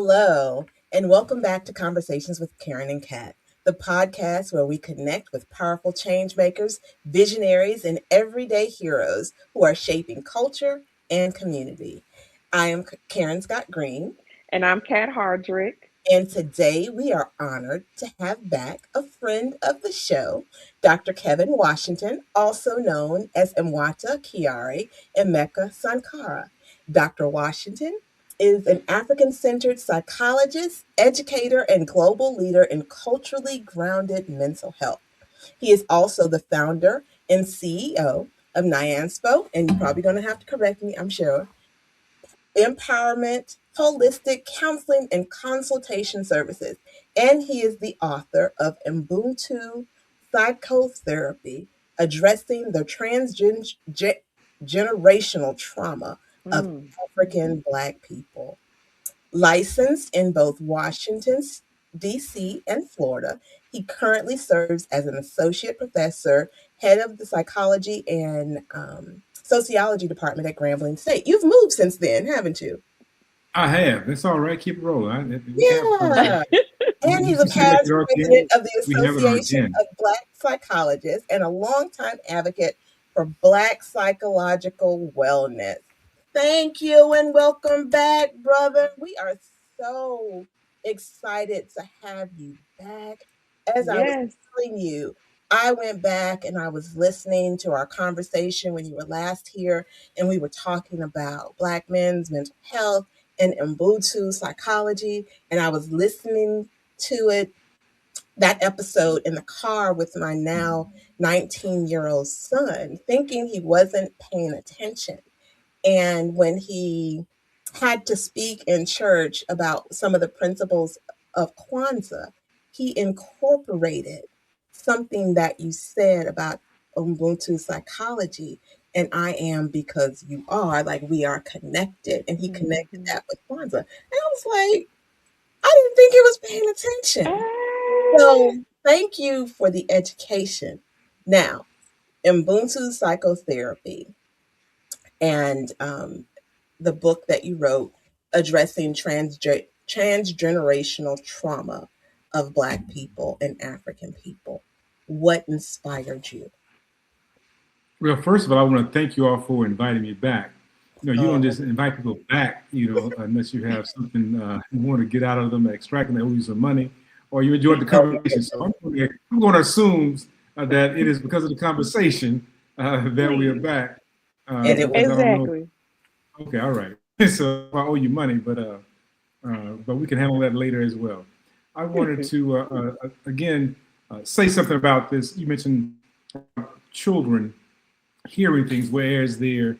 Hello, and welcome back to Conversations with Karen and Kat, the podcast where we connect with powerful change makers, visionaries, and everyday heroes who are shaping culture and community. I am Karen Scott Green, And I'm Kat Hardrick. and today we are honored to have back a friend of the show, Dr. Kevin Washington, also known as Mwata Kiari Emeka Sankara. Dr. Washington is an African centered psychologist, educator, and global leader in culturally grounded mental health. He is also the founder and CEO of NIANSPO, and you're probably going to have to correct me, I'm sure, empowerment, holistic counseling, and consultation services. And he is the author of Ubuntu Psychotherapy, addressing the transgenerational trauma of Mm. African Black people. Licensed in both Washington, D.C., and Florida, he currently serves as an associate professor, head of the psychology and sociology department at Grambling State. You've moved since then, haven't you? I have. It's all right. Keep it rolling. We have Yeah. And he's you a say that past you're president organic. of the We have it Association organic. of Black Psychologists and a longtime advocate for Black psychological wellness. Thank you and welcome back, brother. We are so excited to have you back. As I was Yes. telling you, I went back and I was listening to our conversation when you were last here, and we were talking about Black men's mental health and Ubuntu psychology, and I was listening to that episode in the car with my now 19-year-old son, thinking he wasn't paying attention. And when he had to speak in church about some of the principles of Kwanzaa, he incorporated something that you said about Ubuntu psychology. And I am because you are, like we are connected. And he connected Mhm. that with Kwanzaa. And I was like, I didn't think he was paying attention. Eh. So thank you for the education. Now, Ubuntu psychotherapy and the book that you wrote addressing transgenerational trauma of Black people and African people. What inspired you? Well, first of all, I want to thank you all for inviting me back. You don't Oh, just invite people back, unless you have something you want to get out of them, extract them, they owe you some money, or you enjoyed the oh conversation. So goodness. I'm going to assume that it is because of the conversation that we are Please. back. And it was. Because I don't know. Exactly. Okay, all right. So I owe you money, but we can handle that later as well. I wanted to again say something about this. You mentioned children hearing things, whereas their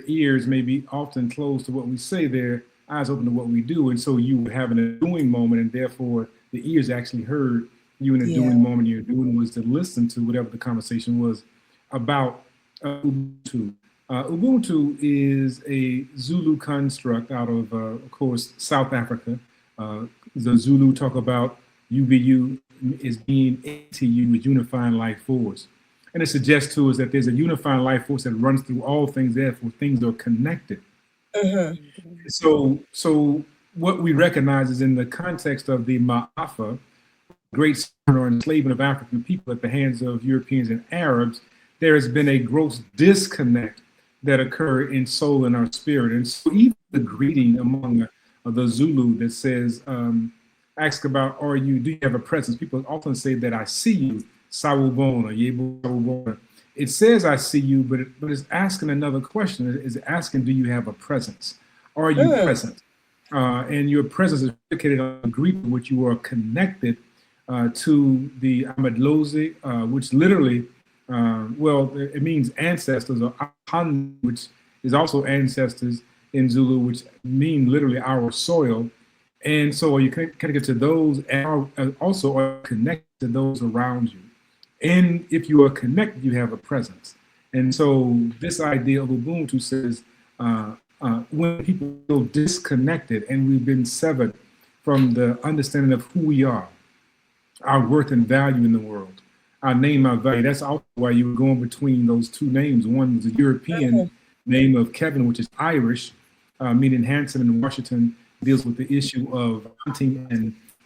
ears may be often closed to what we say, their eyes open to what we do, and so you were having a doing moment, and therefore the ears actually heard you in a Yeah. doing moment. Your doing was to listen to whatever the conversation was about Ubuntu. Ubuntu is a Zulu construct out of course, South Africa. The Zulu talk about UBU is being ATU with unifying life force. And it suggests to us that there's a unifying life force that runs through all things, therefore things are connected. Mm-hmm. Mhm. So what we recognize is in the context of the Ma'afa, great or enslavement of African people at the hands of Europeans and Arabs, there has been a gross disconnect that occurred in soul and our spirit. And so even the greeting among the Zulu that says, ask about, do you have a presence? People often say that I see you, sawubona, yebo sawubona. It says I see you, but it's asking another question. It's asking, do you have a presence? Are you Mm. present? And your presence is predicated on the Greek, which you are connected to the Amadlozi, which literally, it means ancestors, or Ahan, which is also ancestors in Zulu, which mean literally our soil. And so you connected to those, and also are connected to those around you. And if you are connected, you have a presence. And so this idea of Ubuntu says, when people feel disconnected and we've been severed from the understanding of who we are, our worth and value in the world, our name, our value. That's also why you were going between those two names. One is a European name of Kevin, which is Irish, meaning handsome, and Washington deals with the issue of hunting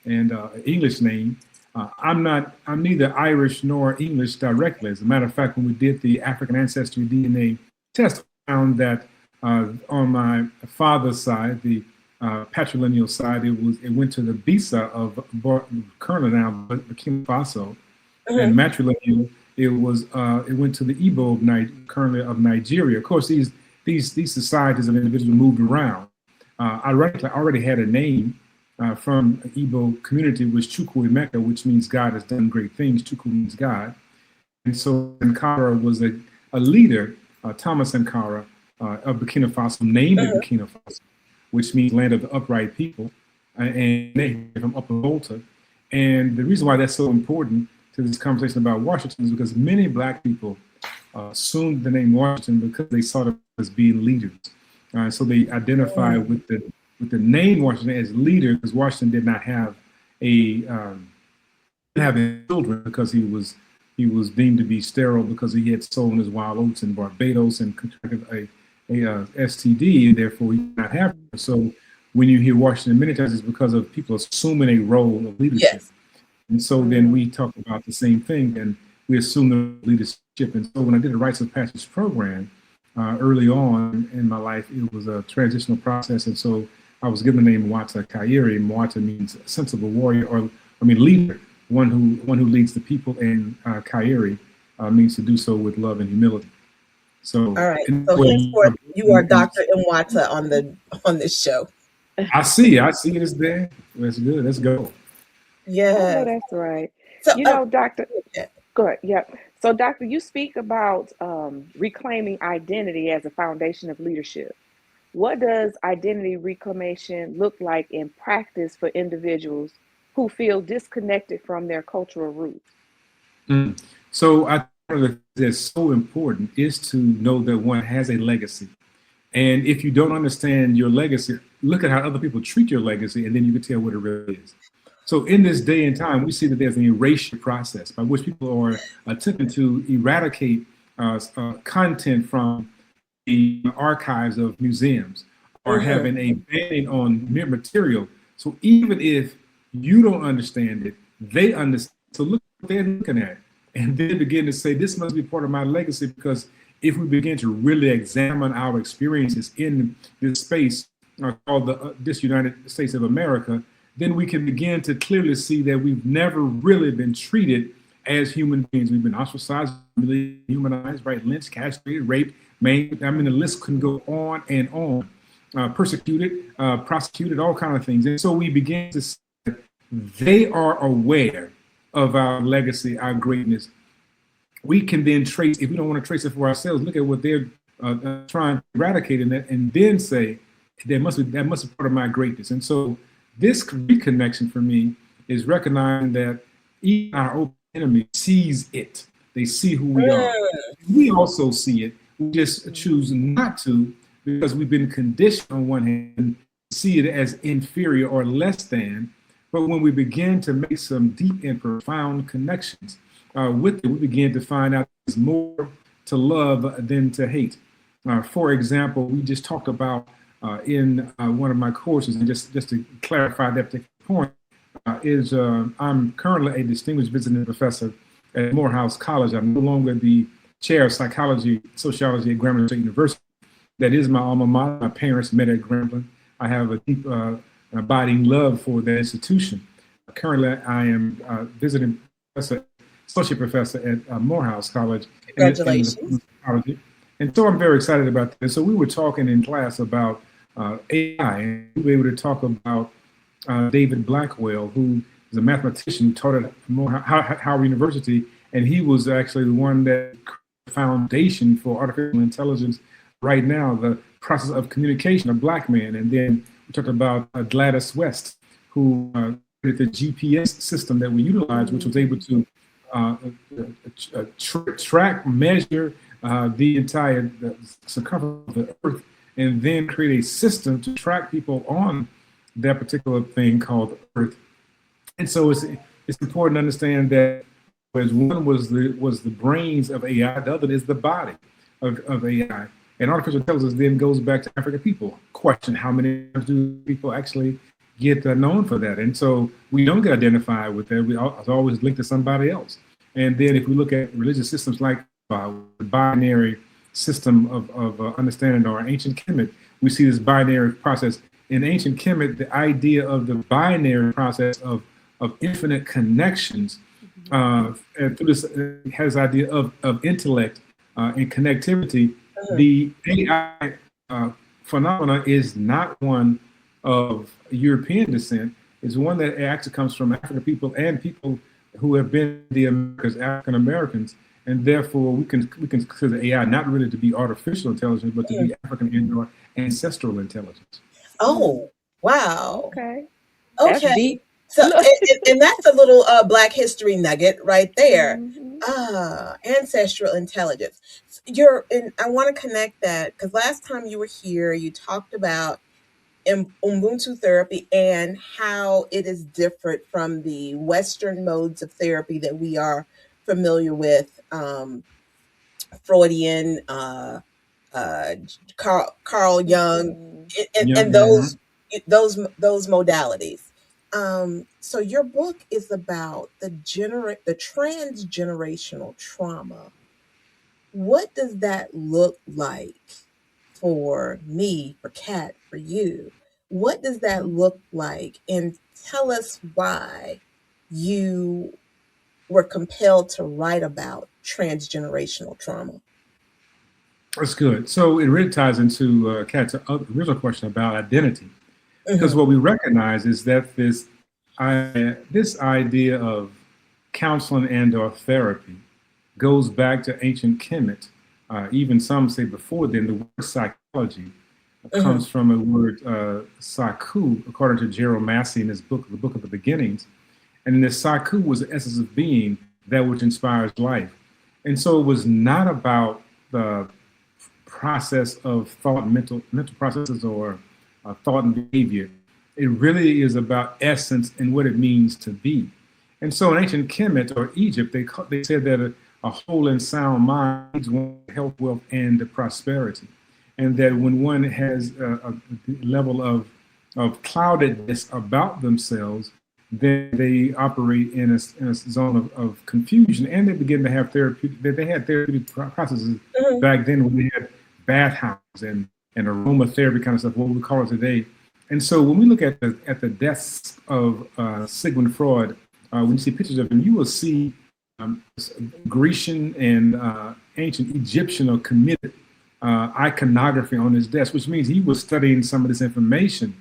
and English name. I'm neither Irish nor English directly. As a matter of fact, when we did the African ancestry DNA test, I found that on my father's side, the patrilineal side, it went to the Bisa of currently now Burkina Faso, and matrilineal it went to the Igbo of currently of Nigeria. Of course, these societies of individuals moved around. Ironically, I already had a name from the Igbo community, was Chukwu Emeka, which means God has done great things. Chukwu means God. And so Sankara was a leader, Thomas Sankara of Burkina Faso, named it Burkina Faso, which means land of the upright people, and they from Upper Volta. And the reason why that's so important to this conversation about Washington is because many Black people assumed the name Washington because they saw them as being leaders. So they identify with the name Washington as leader, because Washington did not have children, because he was deemed to be sterile because he had sown his wild oats in Barbados and contracted a STD, and therefore he did not have them. So when you hear Washington many times, it's because of people assuming a role of leadership. Yes. And so then we talk about the same thing, and we assume the leadership. And so when I did a rites of passage program early on in my life, it was a transitional process. And so I was given the name Mwata Kiari. Mwata means sensible warrior, leader, one who leads the people, and Kiari means to do so with love and humility. So, all right. So henceforth, you are Dr. Mwata on this show. I see it is there. That's good. Let's go. Yeah, that's right. So, Doctor, go ahead. Yeah. So, Doctor, you speak about reclaiming identity as a foundation of leadership. What does identity reclamation look like in practice for individuals who feel disconnected from their cultural roots? So I think that's so important is to know that one has a legacy. And if you don't understand your legacy, look at how other people treat your legacy, and then you can tell what it really is. So in this day and time, we see that there's an erasure process by which people are attempting to eradicate content from the archives of museums, or having a banning on material. So even if you don't understand it, they understand. So look what they're looking at, and then begin to say, this must be part of my legacy, because if we begin to really examine our experiences in this space called this United States of America, then we can begin to clearly see that we've never really been treated as human beings. We've been ostracized, humanized, right? Lynched, castrated, raped, maimed. I mean, the list can go on and on. Persecuted, prosecuted, all kinds of things. And so we begin to see that they are aware of our legacy, our greatness. We can then trace, if we don't want to trace it for ourselves, look at what they're trying to eradicate in that, and then say, that must be part of my greatness. And so this reconnection for me is recognizing that even our open enemy sees it. They see who we are. We also see it. We just choose not to, because we've been conditioned on one hand to see it as inferior or less than. But when we begin to make some deep and profound connections with it, we begin to find out there's more to love than to hate. For example, we just talked about in one of my courses, and just to clarify that particular point, I'm currently a distinguished visiting professor at Morehouse College. I'm no longer the chair of psychology, sociology at Grambling State University. That is my alma mater. My parents met at Grambling. I have a deep abiding love for that institution. Currently, I am visiting professor, associate professor at Morehouse College. Congratulations. And so I'm very excited about this. So we were talking in class about AI, and we were able to talk about David Blackwell, who is a mathematician who taught at Howard University, and he was actually the one that created the foundation for artificial intelligence right now, the process of communication, a Black man. And then we talked about Gladys West, who created the GPS system that we utilize, which was able to track, measure the entire circumference of the Earth, and then create a system to track people on that particular thing called the Earth. And so it's important to understand that whereas one was the brains of AI, the other is the body of AI. And artificial intelligence then goes back to African people. Question, how many times do people actually get known for that? And so we don't get identified with that. We always linked to somebody else. And then if we look at religious systems like the binary system of understanding, or ancient Kemet, we see this binary process. In ancient Kemet, the idea of the binary process of infinite connections, and through this has the idea of intellect and connectivity. The AI phenomena is not one of European descent. It's one that actually comes from African people and people who have been the Americas, African Americans, and therefore we can consider AI not really to be artificial intelligence, but to be African and ancestral intelligence. Oh, wow. Okay. Okay. That's deep. So, and that's a little Black history nugget right there. Ancestral intelligence. And I want to connect that because last time you were here, you talked about Ubuntu therapy and how it is different from the Western modes of therapy that we are familiar with, Freudian, Carl Jung, and those modalities. So your book is about the transgenerational trauma. What does that look like for me, for Kat, for you? What does that look like? And tell us why you were compelled to write about transgenerational trauma. That's good. So it really ties into Kat's original question about identity. Because what we recognize is that this idea of counseling and/or therapy goes back to ancient Kemet. Even some say before then, the word psychology comes from a word saku, according to Gerald Massey in his book, The Book of the Beginnings. And this saku was the essence of being, that which inspires life. And so it was not about the process of thought, mental processes, or thought and behavior. It really is about essence and what it means to be. And so in ancient Kemet or Egypt, they said that a whole and sound mind needs health, wealth, and prosperity. And that when one has a level of cloudedness about themselves, then they operate in a zone of confusion, and they begin to have therapeutic processes back then when they had bathhouses and aromatherapy kind of stuff, what we call it today. And so when we look at the deaths of Sigmund Freud, when you see pictures of him, you will see Grecian and ancient Egyptian or Kemetic iconography on his desk, which means he was studying some of this information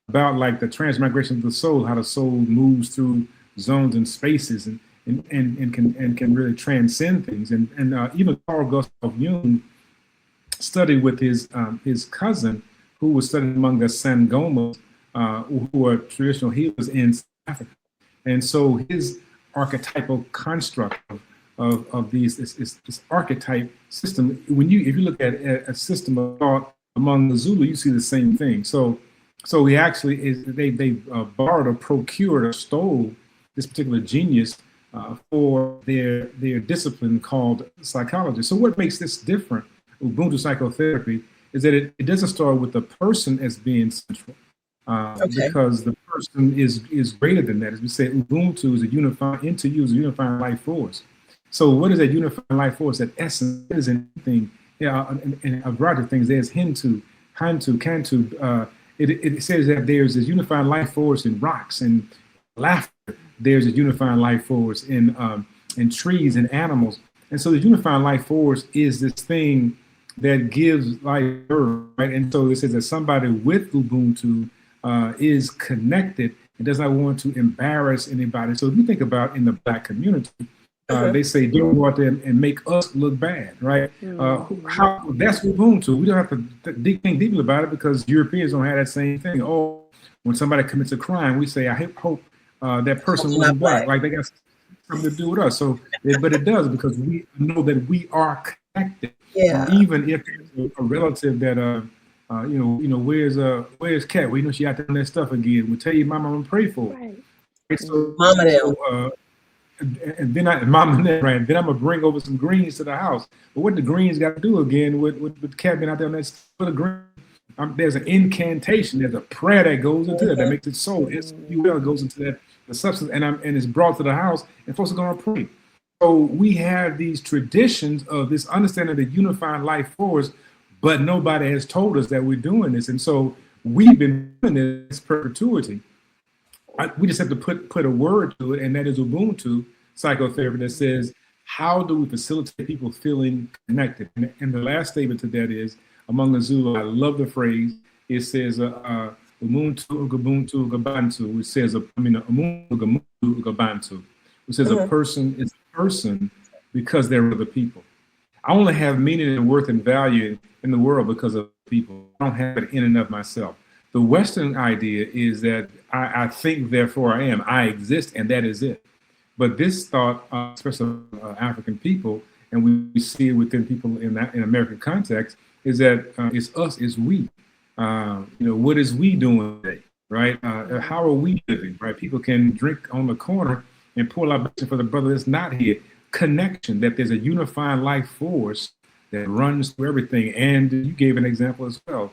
about like the transmigration of the soul, how the soul moves through zones and spaces and can really transcend things. And even Carl Gustav Jung studied with his cousin, who was studying among the Sangomas, who are traditional healers in South Africa. And so his archetypal construct of this archetype system, if you look at a system of thought among the Zulu, you see the same thing. So he actually they borrowed or procured or stole this particular genius for their discipline called psychology. So what makes this different, Ubuntu Psychotherapy, is that it doesn't start with the person as being central, because the person is greater than that. As we say, Ubuntu is a unifying life force. So what is that unifying life force? That essence is anything, and a variety of things. There's Hintu, Hantu, Kantu. It says that there's this unifying life force in rocks and laughter. There's a unifying life force in trees and animals. And so the unifying life force is this thing that gives life birth, right? And so it says that somebody with Ubuntu is connected and does not want to embarrass anybody. So if you think about in the Black community, they say, don't go out there and make us look bad, right? That's Ubuntu. We don't have to think deeply about it because Europeans don't have that same thing. Oh, when somebody commits a crime, we say, I hope that person wasn't Black. Like they got something to do with us. So, but it does, because we know that we are connected. Yeah. Even if it's a relative that where's Kat? We know she out there on that stuff again. We'll tell you, Mama, I'm gonna pray for. Right. So, and then then I'm gonna bring over some greens to the house. But what the greens got to do again with the cat being out there on that for the green? There's an incantation, there's a prayer that goes into it that makes it so. It goes into that the substance, and it's brought to the house, and folks are gonna pray. So we have these traditions of this understanding of the unifying life force, but nobody has told us that we're doing this, and so we've been doing this perpetuity. We just have to put a word to it, and that is Ubuntu Psychotherapy that says, how do we facilitate people feeling connected? And the last statement to that is, among the Zulu, I love the phrase, it says, Ubuntu Ubuntu Gabantu, which says, Ubuntu Gabantu, which says a person is a person because they're other people. I only have meaning and worth and value in the world because of people. I don't have it in and of myself. The Western idea is that I think, therefore I am. I exist, and that is it. But this thought, especially African people, and we see it within people in American context, is that it's us, it's we. What is we doing today, right? How are we living, right? People can drink on the corner and pour libation for the brother that's not here. Connection, that there's a unifying life force that runs through everything. And you gave an example as well.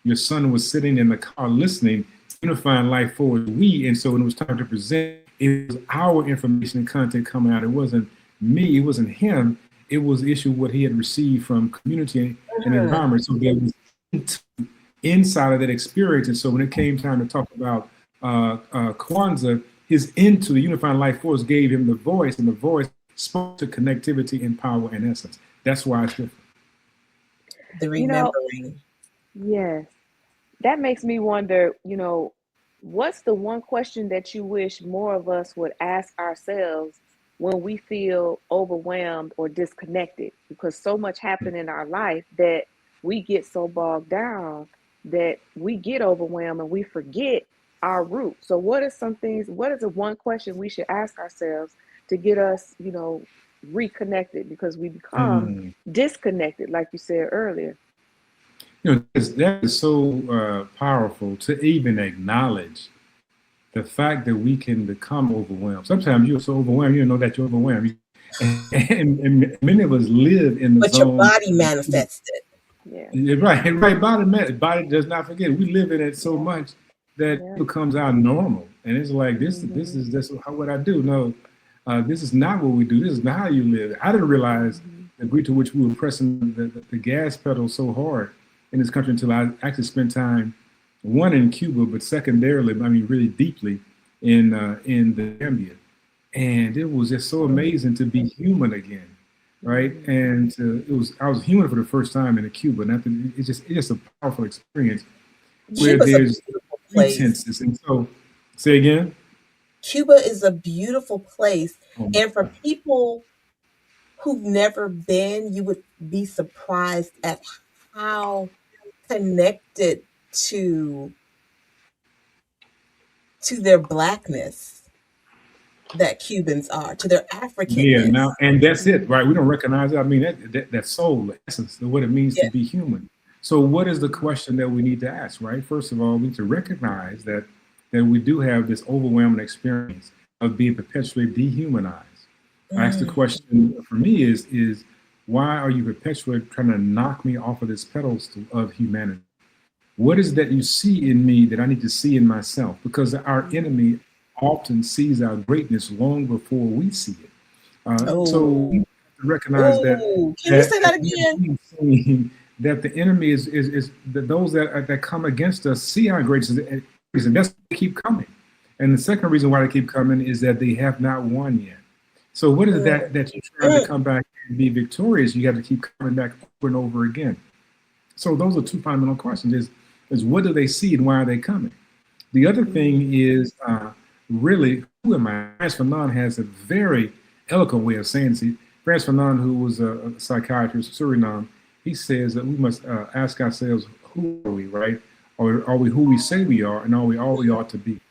Your son was sitting in the car listening, unifying life force, we. And so when it was time to present, it was our information and content coming out. It wasn't me, it wasn't him. It was the issue what he had received from community and environment. So there was inside of that experience. And so when it came time to talk about Kwanzaa, his into the unifying life force gave him the voice, and the voice spoke to connectivity and power and essence. That's why it's different. The remembering. Yes. That makes me wonder, what's the one question that you wish more of us would ask ourselves when we feel overwhelmed or disconnected? Because so much happened in our life that we get so bogged down that we get overwhelmed and we forget our root. So what is the one question we should ask ourselves to get us, reconnected, because we become disconnected, like you said earlier? That is so powerful to even acknowledge the fact that we can become overwhelmed. Sometimes you're so overwhelmed, you don't know that you're overwhelmed. And many of us live in the zone. But your body manifests it. Yeah. Right. Body does not forget. We live in it so much that it becomes our normal. And it's like, this is what I do. No, this is not what we do. This is not how you live. I didn't realize the degree to which we were pressing the gas pedal so hard in this country until I actually spent time, one in Cuba, but secondarily, really deeply in the Gambia. And it was just so amazing to be human again, right? And I was human for the first time in Cuba. And it's just a powerful experience where there's pretenses. And so, say again? Cuba is a beautiful place. And for people who've never been, you would be surprised at how connected to their Blackness that Cubans are, to their Africanness. Yeah, now, and that's it, right? We don't recognize it. That soul, the essence of what it means to be human. So what is the question that we need to ask, right? First of all, we need to recognize that we do have this overwhelming experience of being perpetually dehumanized. I ask the question for me is why are you perpetually trying to knock me off of this pedestal of humanity? What is that you see in me that I need to see in myself? Because our enemy often sees our greatness long before we see it. So we have to recognize that. Can you say that again? That the enemy is that those that come against us see our greatness, and that's why they keep coming. And the second reason why they keep coming is that they have not won yet. So what is that you're trying to come back and be victorious? You have to keep coming back over and over again. So those are two fundamental questions: is what do they see and why are they coming? The other thing is really, who am I? Frantz Fanon has a very eloquent way of saying this. Frantz Fanon, who was a psychiatrist in Suriname, he says that we must ask ourselves, who are we, right? Or are we who we say we are, and are we all we ought to be,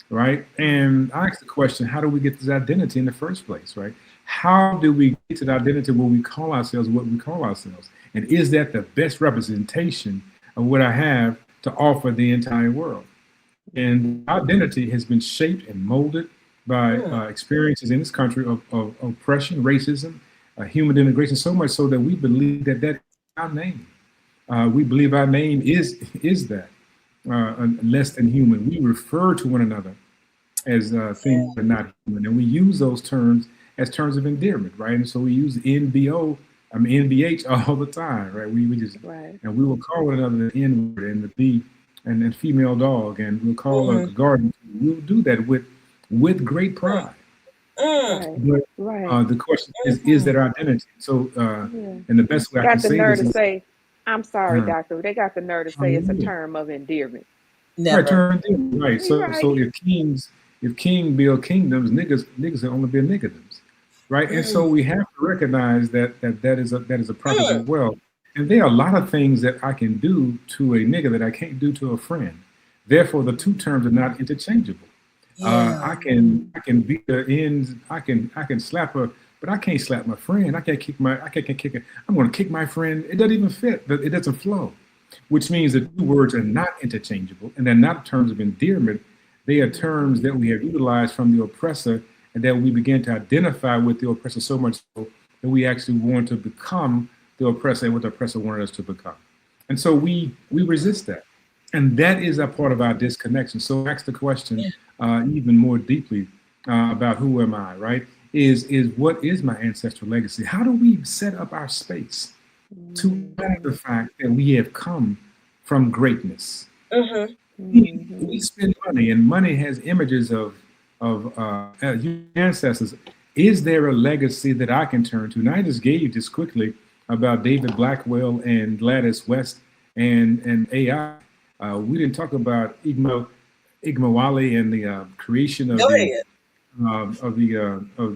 right? And I ask the question, how do we get this identity in the first place, right? How do we get to the identity where we call ourselves what we call ourselves? And is that the best representation of what I have to offer the entire world? And identity has been shaped and molded by experiences in this country of oppression, racism, human integration, so much so that we believe that that is our name. We believe our name is that less than human. We refer to one another as things that are not human, and we use those terms as terms of endearment, right? And so we use NBH all the time, right? We just and we will call one another the N word and the B and female dog, and we'll call a garden. We'll do that with great pride. But the question is that our identity? So, and the best way I can say this is, say, I'm sorry, doctor. They got the nerve to say it's a term of endearment. Right, term of endearment, right. So if King build kingdoms, niggas will only build niggerdoms, right? And so we have to recognize that is a process as well. And there are a lot of things that I can do to a nigger that I can't do to a friend. Therefore, the two terms are not interchangeable. I can beat the ends. I can slap her, but I can't slap my friend. I can't kick it. I'm going to kick my friend. It doesn't even fit. It doesn't flow, which means the two words are not interchangeable, and they're not terms of endearment. They are terms that we have utilized from the oppressor, and that we begin to identify with the oppressor so much so that we actually want to become the oppressor and what the oppressor wanted us to become. And so we resist that. And that is a part of our disconnection. So ask the question even more deeply about who am I, right? Is what is my ancestral legacy? How do we set up our space to honor the fact that we have come from greatness? We spend money, and money has images of ancestors. Is there a legacy that I can turn to? And I just gave you just quickly about David Blackwell and Gladys West and AI. We didn't talk about Igmawali and the creation of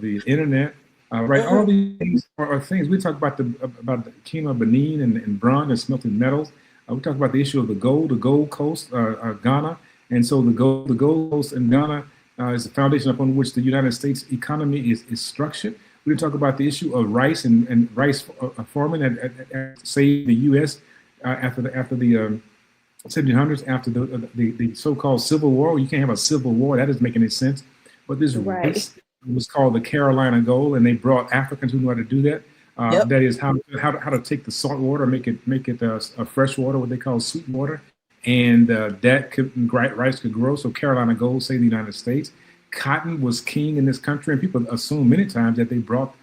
the internet, right? All these things are things we talk about the Kingdom of Benin and bronze and smelted metals. We talk about the issue of the Gold Coast, Ghana, and so the Gold Coast in Ghana is the foundation upon which the United States economy is structured. We didn't talk about the issue of rice and rice farming at say the U.S. After the 1700s, after the so-called Civil War. You can't have a civil war. That doesn't make any sense. But this rice was called the Carolina Gold, and they brought Africans who knew how to do that. That is how to take the salt water, make it a fresh water, what they call sweet water, and rice could grow. So Carolina Gold, say the United States. Cotton was king in this country, and people assume many times that they brought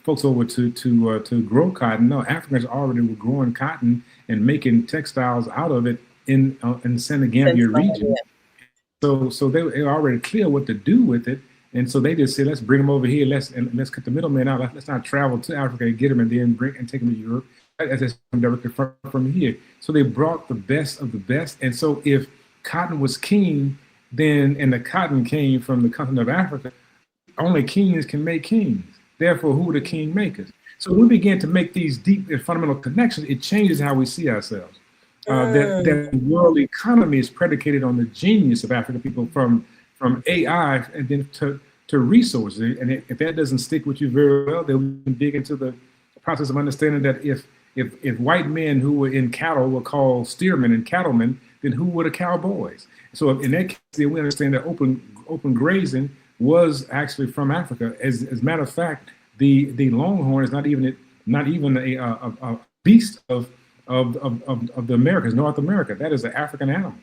folks over to grow cotton. No, Africans already were growing cotton and making textiles out of it in the Senegambia region. So they were already clear what to do with it, and so they just said, let's bring them over here. Let's cut the middleman out. Let's not travel to Africa and get them and then take them to Europe. As directly from here. So they brought the best of the best. And so if cotton was king, and the cotton came from the continent of Africa, only kings can make kings. Therefore, who are the king makers? So when we begin to make these deep and fundamental connections, it changes how we see ourselves. That the world economy is predicated on the genius of African people from AI and then to resources. And if that doesn't stick with you very well, then we can dig into the process of understanding that if white men who were in cattle were called steermen and cattlemen, then who were the cowboys? So in that case, then we understand that open grazing was actually from Africa. As a matter of fact, the longhorn is not even a beast of the Americas, North America. That is an African animal.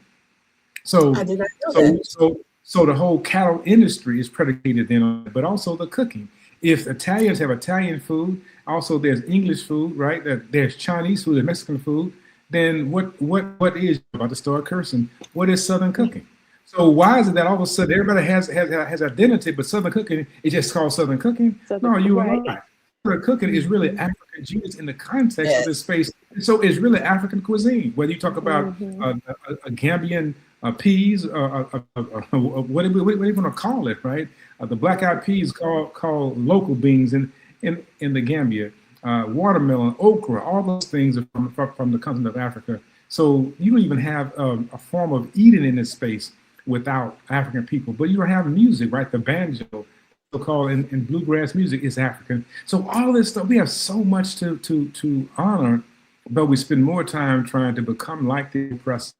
So I did not know that. So the whole cattle industry is predicated then on it, but also the cooking. If Italians have Italian food, also there's English food, right? There's Chinese food, there's Mexican food. Then what is, about to start cursing, what is Southern cooking? So why is it that all of a sudden everybody has identity, but Southern cooking is just called Southern cooking? No, you are right. Southern cooking is really African genius in the context of this space. So it's really African cuisine. Whether you talk about a Gambian peas, what do you want to call it, right? The black-eyed peas called local beans in the Gambia. Watermelon, okra, all those things are from the continent of Africa. So you don't even have a form of eating in this space without African people. But you don't have music, right? The banjo, so-called in bluegrass music, is African. So all this stuff, we have so much to honor, but we spend more time trying to become like the oppressor.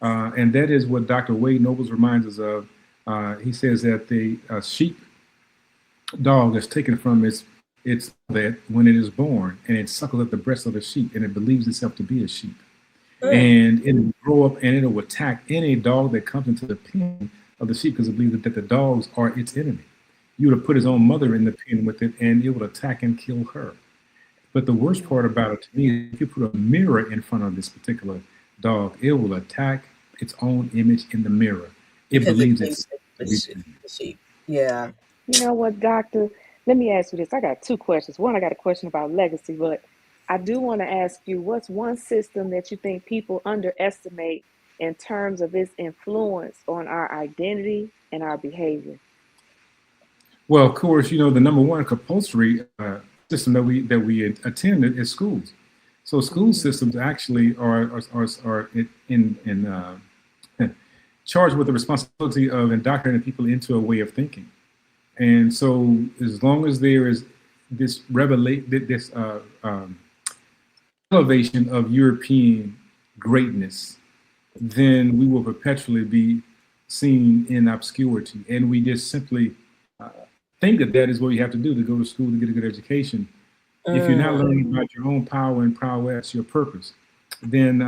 And that is what Dr. Wade Nobles reminds us of he says that the sheep dog is taken from its that when it is born, and it suckles at the breast of a sheep, and it believes itself to be a sheep. And it will grow up and it will attack any dog that comes into the pen of the sheep because it believes that the dogs are its enemy. You would have put his own mother in the pen with it, and it will attack and kill her. But the worst part about it to me is if you put a mirror in front of this particular dog, it will attack its own image in the mirror. It believes it's the sheep. Yeah. You know what, Doctor? Let me ask you this. I got two questions. One, I got a question about legacy, but I do want to ask you, what's one system that you think people underestimate in terms of its influence on our identity and our behavior? Well, of course, the number one compulsory system that we attend is schools. So school systems actually are charged with the responsibility of indoctrinating people into a way of thinking. And so, as long as there is this elevation of European greatness, then we will perpetually be seen in obscurity, and we just simply think that is what you have to do to go to school to get a good education. If you're not learning about your own power and prowess, your purpose, then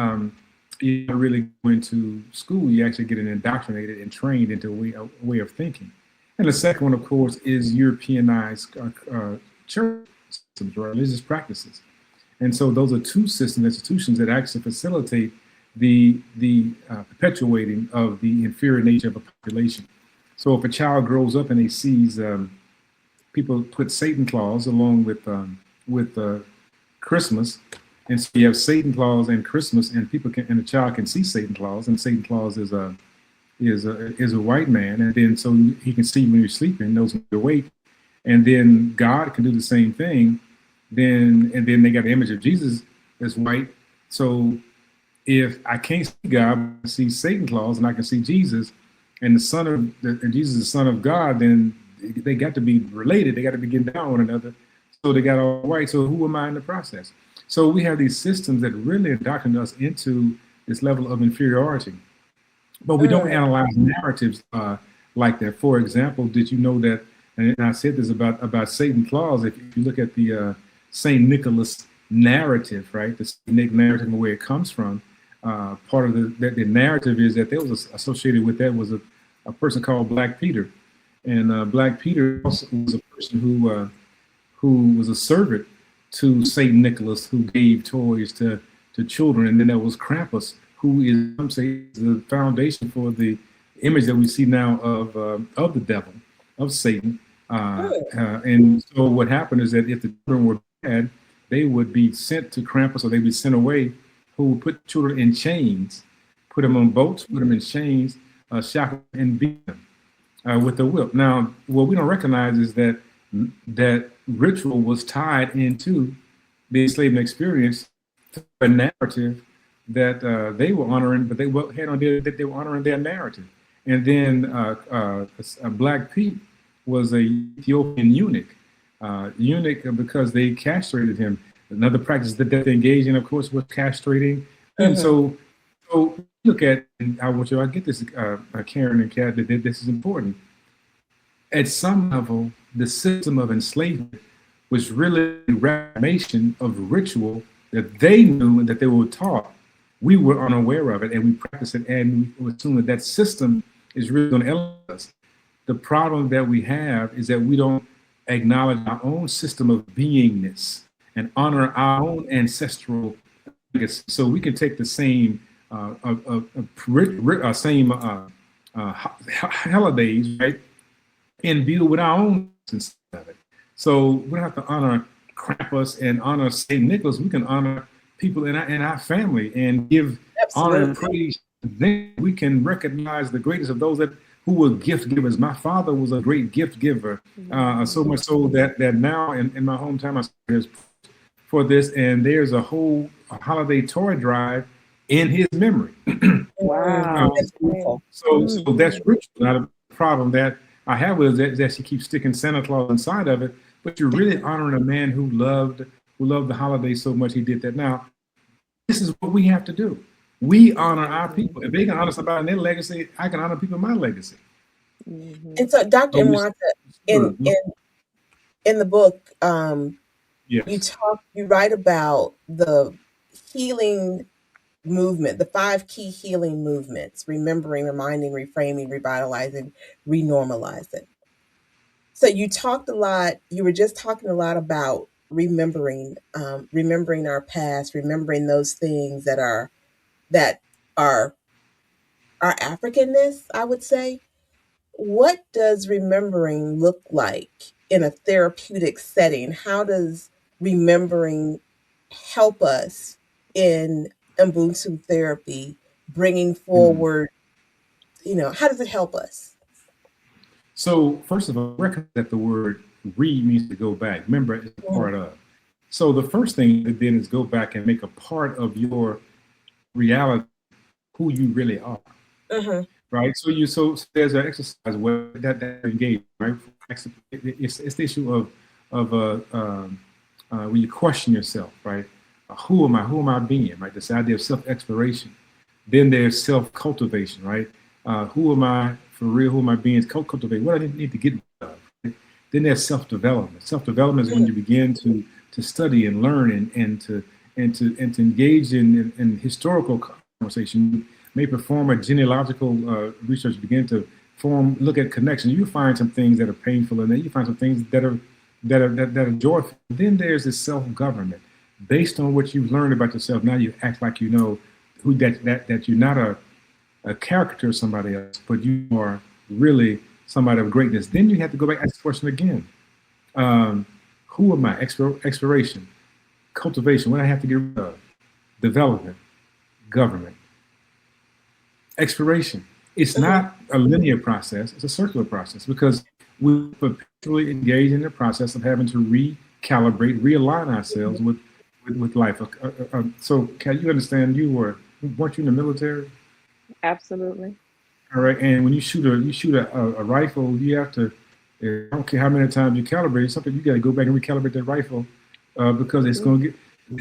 you're not really going to school. You actually get indoctrinated and trained into a way of thinking. And the second one, of course, is Europeanized church systems or religious practices. And so those are two institutions that actually facilitate the perpetuating of the inferior nature of a population. So if a child grows up and he sees people put Satan Claus along with Christmas, and so you have Satan Claus and Christmas, and the child can see Satan Claus, and Satan Claus is a white man, and then so he can see when you're sleeping, knows when you're awake, and then God can do the same thing. And then they got the image of Jesus as white. So if I can't see God, I can see Satan Claus, and I can see Jesus, and Jesus is the Son of God, then they got to be related. They got to be getting down on one another. So they got all white. So who am I in the process? So we have these systems that really indoctrinate us into this level of inferiority. But we don't analyze narratives like that. For example, did you know that, and I said this about Satan Claus, if you look at the St. Nicholas narrative, right, the St. Nick narrative and where it comes from, part of the narrative is that there was associated with that was a person called Black Peter. And Black Peter also was a person who was a servant to St. Nicholas, who gave toys to children. And then there was Krampus, who is, some say, the foundation for the image that we see now of the devil, of Satan. And so what happened is that if the children were bad, they would be sent to Krampus, or they'd be sent away, who would put children in chains, put them on boats, put them in chains, shackle and beat them with a whip. Now, what we don't recognize is that ritual was tied into the enslavement experience, a narrative that they were honoring, but they had on there that they were honoring their narrative. And then Black Pete was a Ethiopian eunuch because they castrated him. Another practice that they engaged in, of course, was castrating. And so look at, and I want you to get this, Karen and Kat, that this is important. At some level, the system of enslavement was really a reformation of ritual that they knew and that they were taught. We were unaware of it, and we practiced it, and we assume that system is really going to elevate us. The problem that we have is that we don't acknowledge our own system of beingness and honor our own ancestral legacy. So we can take the same holidays, right, and deal with our own sense of it. So we don't have to honor Krampus and honor St. Nicholas. We can honor people in our family and give honor and praise. Then we can recognize the greatest of those who were gift givers. My father was a great gift giver, so much so that now in my hometown, I for this, and there's a whole holiday toy drive in his memory. Wow. So that's ritual. Not a problem that I have with it, that she keeps sticking Santa Claus inside of it, but you're really honoring a man who loved the holiday so much he did that. Now, this is what we have to do. We honor our people. If they can honor somebody in their legacy, I can honor people in my legacy. And so, Dr. Mwata, in the book, yes. you write about the healing movement, the 5 key healing movements: remembering, reminding, reframing, revitalizing, renormalizing. So you talked a lot, you were just talking a lot about remembering, remembering our past, remembering those things that are our Africanness, I would say. What does remembering look like in a therapeutic setting? How does remembering help us in Ubuntu therapy, bringing forward, how does it help us? So first of all, recognize that the word re means to go back. Remember, it's a part of. So the first thing then is go back and make a part of your reality who you really are. Right. So there's an exercise where that engage, right? It's the issue of when you question yourself, right? Who am I? Who am I being? Right. This idea of self-exploration. Then there's self-cultivation, right? Who am I for real? Who am I being? Cultivate. What I need to get rid of. Right? Then there's self-development. Self-development is when you begin to study and learn and to engage in historical conversation. May perform a genealogical research, begin to look at connections. You find some things that are painful, and then you find some things that are joyful. Then there's this self-government, based on what you've learned about yourself. Now you act like you know who that you're not a caricature of somebody else, but you are really somebody of greatness. Then you have to go back and ask the question again: who am I? Exploration, cultivation. What I have to get rid of? Development, government. Exploration. It's not a linear process, it's a circular process, because we perpetually engage in the process of having to recalibrate, realign ourselves with life. So can you understand, weren't you in the military? Absolutely. All right. And when you shoot a rifle, you have to, I don't care how many times you calibrate something, you got to go back and recalibrate that rifle because it's going to get, we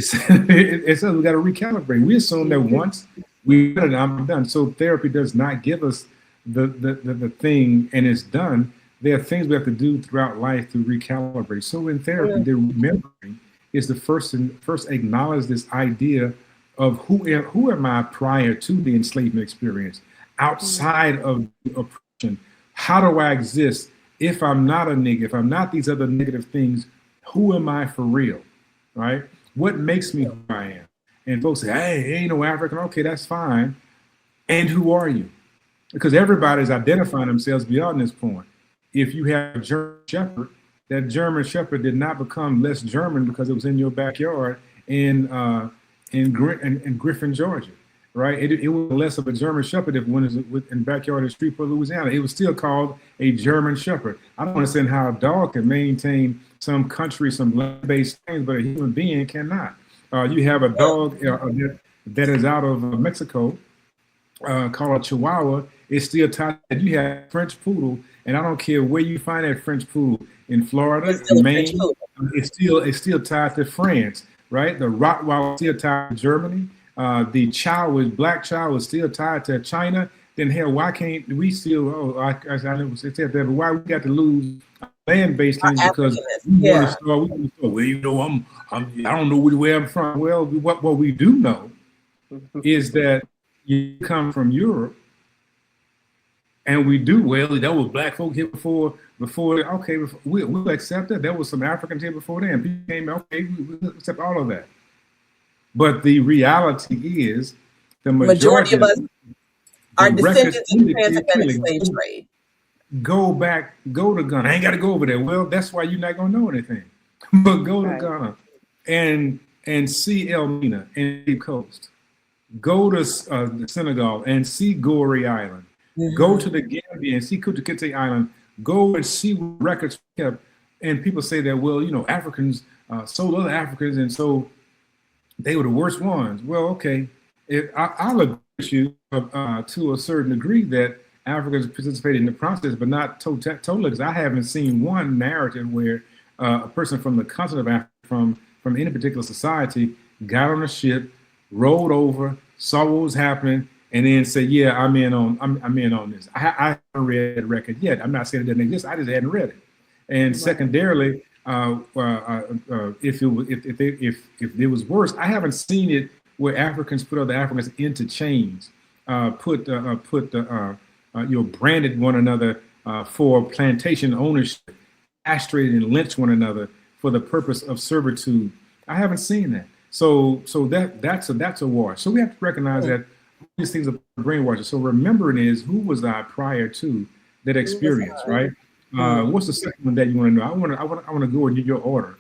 got to recalibrate. We assume that once we did it, I'm done. So therapy does not give us the thing and it's done. There are things we have to do throughout life to recalibrate. So in therapy, the remembering is the first acknowledge this idea of who am I prior to the enslavement experience, outside of the oppression. How do I exist if I'm not a nigga, if I'm not these other negative things? Who am I for real, right? What makes me who I am? And folks say, hey, ain't no African. Okay, that's fine. And who are you? Because everybody's identifying themselves beyond this point. If you have a German Shepherd, that German Shepherd did not become less German because it was in your backyard in Griffin, Georgia, right? It was less of a German Shepherd if it was in the backyard of Shreveport, Louisiana. It was still called a German Shepherd. I don't understand how a dog can maintain some country, some land-based things, but a human being cannot. You have a dog that is out of Mexico called a Chihuahua. It's still tied. You have French Poodle, and I don't care where you find that French Poodle in Florida, in Maine, it's still tied to France, right? The Rottweiler is still tied to Germany. The black Chow is still tied to China. Then hell, why can't we still? I never said that, but why we got to lose land-based things because we want to start. Well, I don't know where I'm from. Well, what we do know is that you come from Europe, and we do well. There was black folk here before. Okay, we'll accept that. There was some Africans here before them. People came. Okay, we'll accept all of that. But the reality is, the majority of us are descendants of transatlantic slave trade. Go to Ghana. I ain't got to go over there. Well, that's why you're not gonna know anything. But go to Ghana and see Elmina and Cape Coast. Go to Senegal and see Goree Island. Go to the Gambia and see Kunta Kinte Island. Go and see what records kept. And people say that, well, Africans sold other Africans, and so they were the worst ones. Well, okay, I'll agree with you to a certain degree that Africans participated in the process, but not totally, because I haven't seen one narrative where a person from the continent of Africa, from any particular society, got on a ship, rolled over, saw what was happening, and then say, yeah, I'm in on this. I haven't read the record yet. I'm not saying it doesn't exist. I just hadn't read it. And secondarily, if it was worse, I haven't seen it where Africans put other Africans into chains, branded one another for plantation ownership, castrated and lynched one another for the purpose of servitude. I haven't seen that. So that's a war. So we have to recognize that these things are brainwashing. So remembering is, who was I prior to that experience, right? What's the second one that you want to know? I want to go in your order.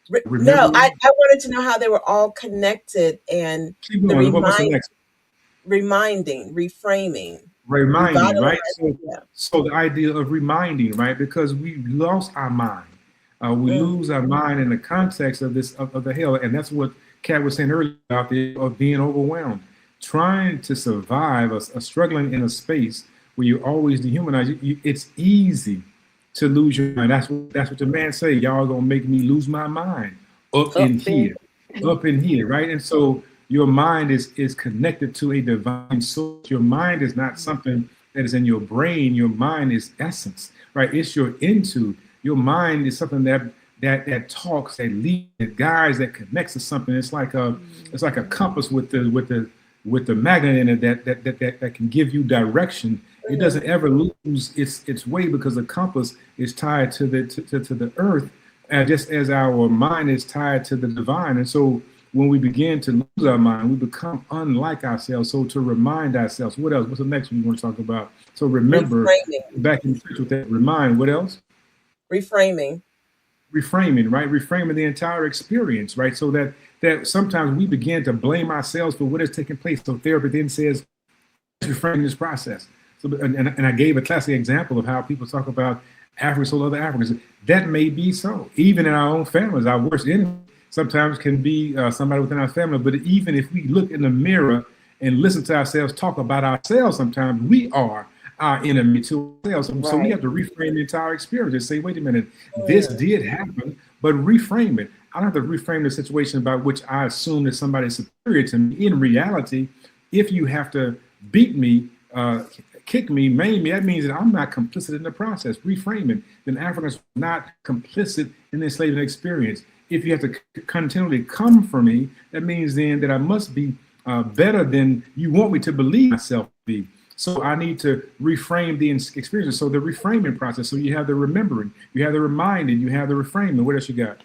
No, I wanted to know how they were all connected, and what's the next? Reminding, reframing, right? So the idea of reminding, right? Because we lost our mind. We lose our mind in the context of this of the hell, and that's what Kat was saying earlier about of being overwhelmed, trying to survive, struggling in a space where you're always dehumanized. It's easy to lose your mind. That's what the man say. Y'all gonna make me lose my mind up in here, right? And so your mind is connected to a divine source. Your mind is not something that is in your brain. Your mind is essence, right? It's your into. Your mind is something that talks, that leads, that guides, that connects to something. It's like a compass with the magnet in it that can give you direction. It doesn't ever lose its way, because the compass is tied to the earth, just as our mind is tied to the divine. And so when we begin to lose our mind, we become unlike ourselves. So to remind ourselves, what else? What's the next one you want to talk about? So remember, back in touch with that, remind. What else? Reframing, right? Reframing the entire experience, right? So that sometimes we begin to blame ourselves for what is taking place. So therapy then says, reframe this process. So, and I gave a classic example of how people talk about Africans or other Africans. That may be so. Even in our own families, our worst enemy sometimes can be somebody within our family. But even if we look in the mirror and listen to ourselves talk about ourselves, sometimes we are our enemy to ourselves. Right. So we have to reframe the entire experience and say, wait a minute, this did happen, but reframe it. I don't have to reframe the situation about which I assume that somebody is superior to me. In reality, if you have to beat me, kick me, maim me, that means that I'm not complicit in the process. Reframing, then Africans are not complicit in the enslavement experience. If you have to continually come for me, that means then that I must be better than you want me to believe myself to be. So I need to reframe the experience. So the reframing process. So you have the remembering, you have the reminding, you have the reframing. What else you got?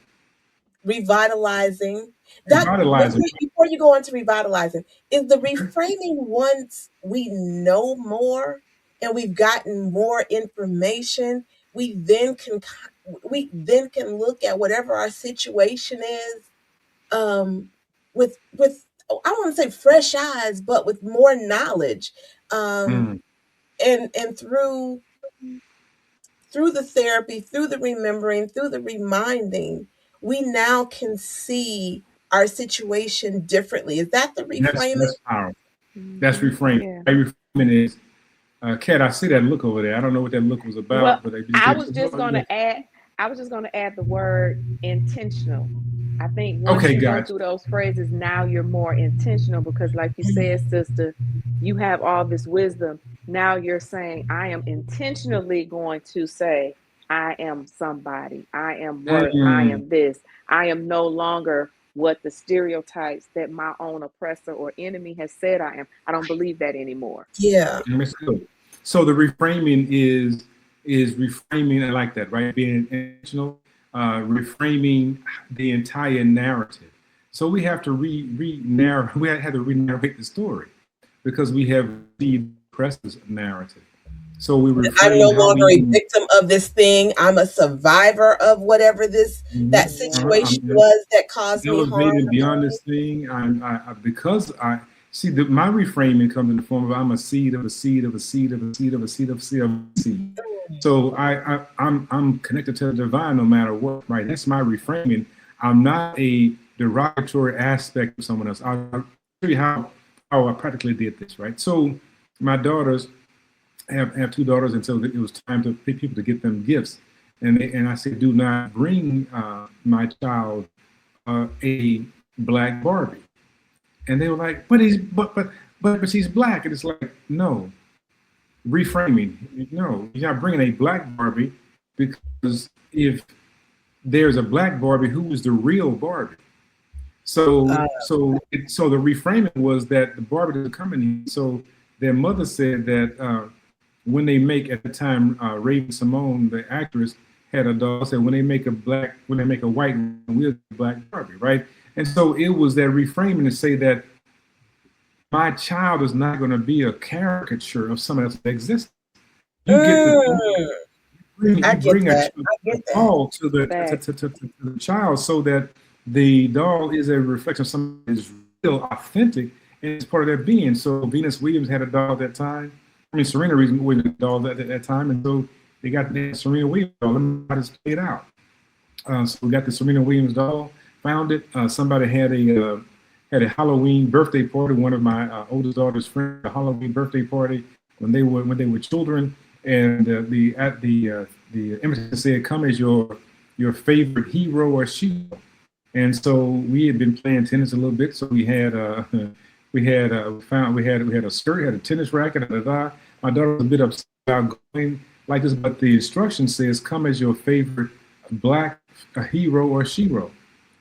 Revitalizing. Before you go on to revitalizing, is the reframing once we know more and we've gotten more information, we then can look at whatever our situation is with I don't want to say fresh eyes, but with more knowledge. And through the therapy, through the remembering, through the reminding, we now can see our situation differently. Is that the reframing? That's powerful. That's reframing. Yeah. Reframing is, Kat, I see that look over there. I don't know what that look was about. Well, I was just going to add the word intentional. I think once you go through those phrases, now you're more intentional, because like you said, sister, you have all this wisdom. Now you're saying, I am intentionally going to say, I am somebody, I am worth, I am this. I am no longer what the stereotypes that my own oppressor or enemy has said I am. I don't believe that anymore. Yeah. So the reframing is reframing, I like that, right? Being intentional, reframing the entire narrative. So we have to re-narrate the story, because we have the oppressor's narrative. So I'm no longer a victim of this thing. I'm a survivor of whatever that situation was that caused me harm. Beyond this thing, I see that my reframing comes in the form of I'm a seed of a seed of a seed of a seed of a seed of a seed of a seed. So I'm connected to the divine no matter what, right? That's my reframing. I'm not a derogatory aspect of someone else. I'll show you how I practically did this, right? So my daughters, I have two daughters, and so it was time to pick people to get them gifts. And I said, do not bring my child a black Barbie. And they were like, but but she's black. And it's like, no, reframing. No, you're not bringing a black Barbie, because if there's a black Barbie, who is the real Barbie? So the reframing was that the Barbie doesn't come in here. So their mother said that when they make, at the time, Raven Simone, the actress, had a doll, said when they make a white, we're black Barbie, right? And so it was that reframing to say that my child is not going to be a caricature of someone else that exists. You bring a doll to the child, so that the doll is a reflection of something that is real, authentic, and it's part of their being. So Venus Williams had a doll at that time. I mean, Serena Williams had a doll at that time, and so they got the Serena Williams doll. Let me just play it out. So we got the Serena Williams doll. Found it. Somebody had a Halloween birthday party. One of my oldest daughter's friends, a Halloween birthday party when they were children, and the image said, "Come as your favorite hero or she." And so we had been playing tennis a little bit. So we had a skirt, had a tennis racket, My daughter was a bit upset about going like this, but the instruction says, "Come as your favorite black hero or shero."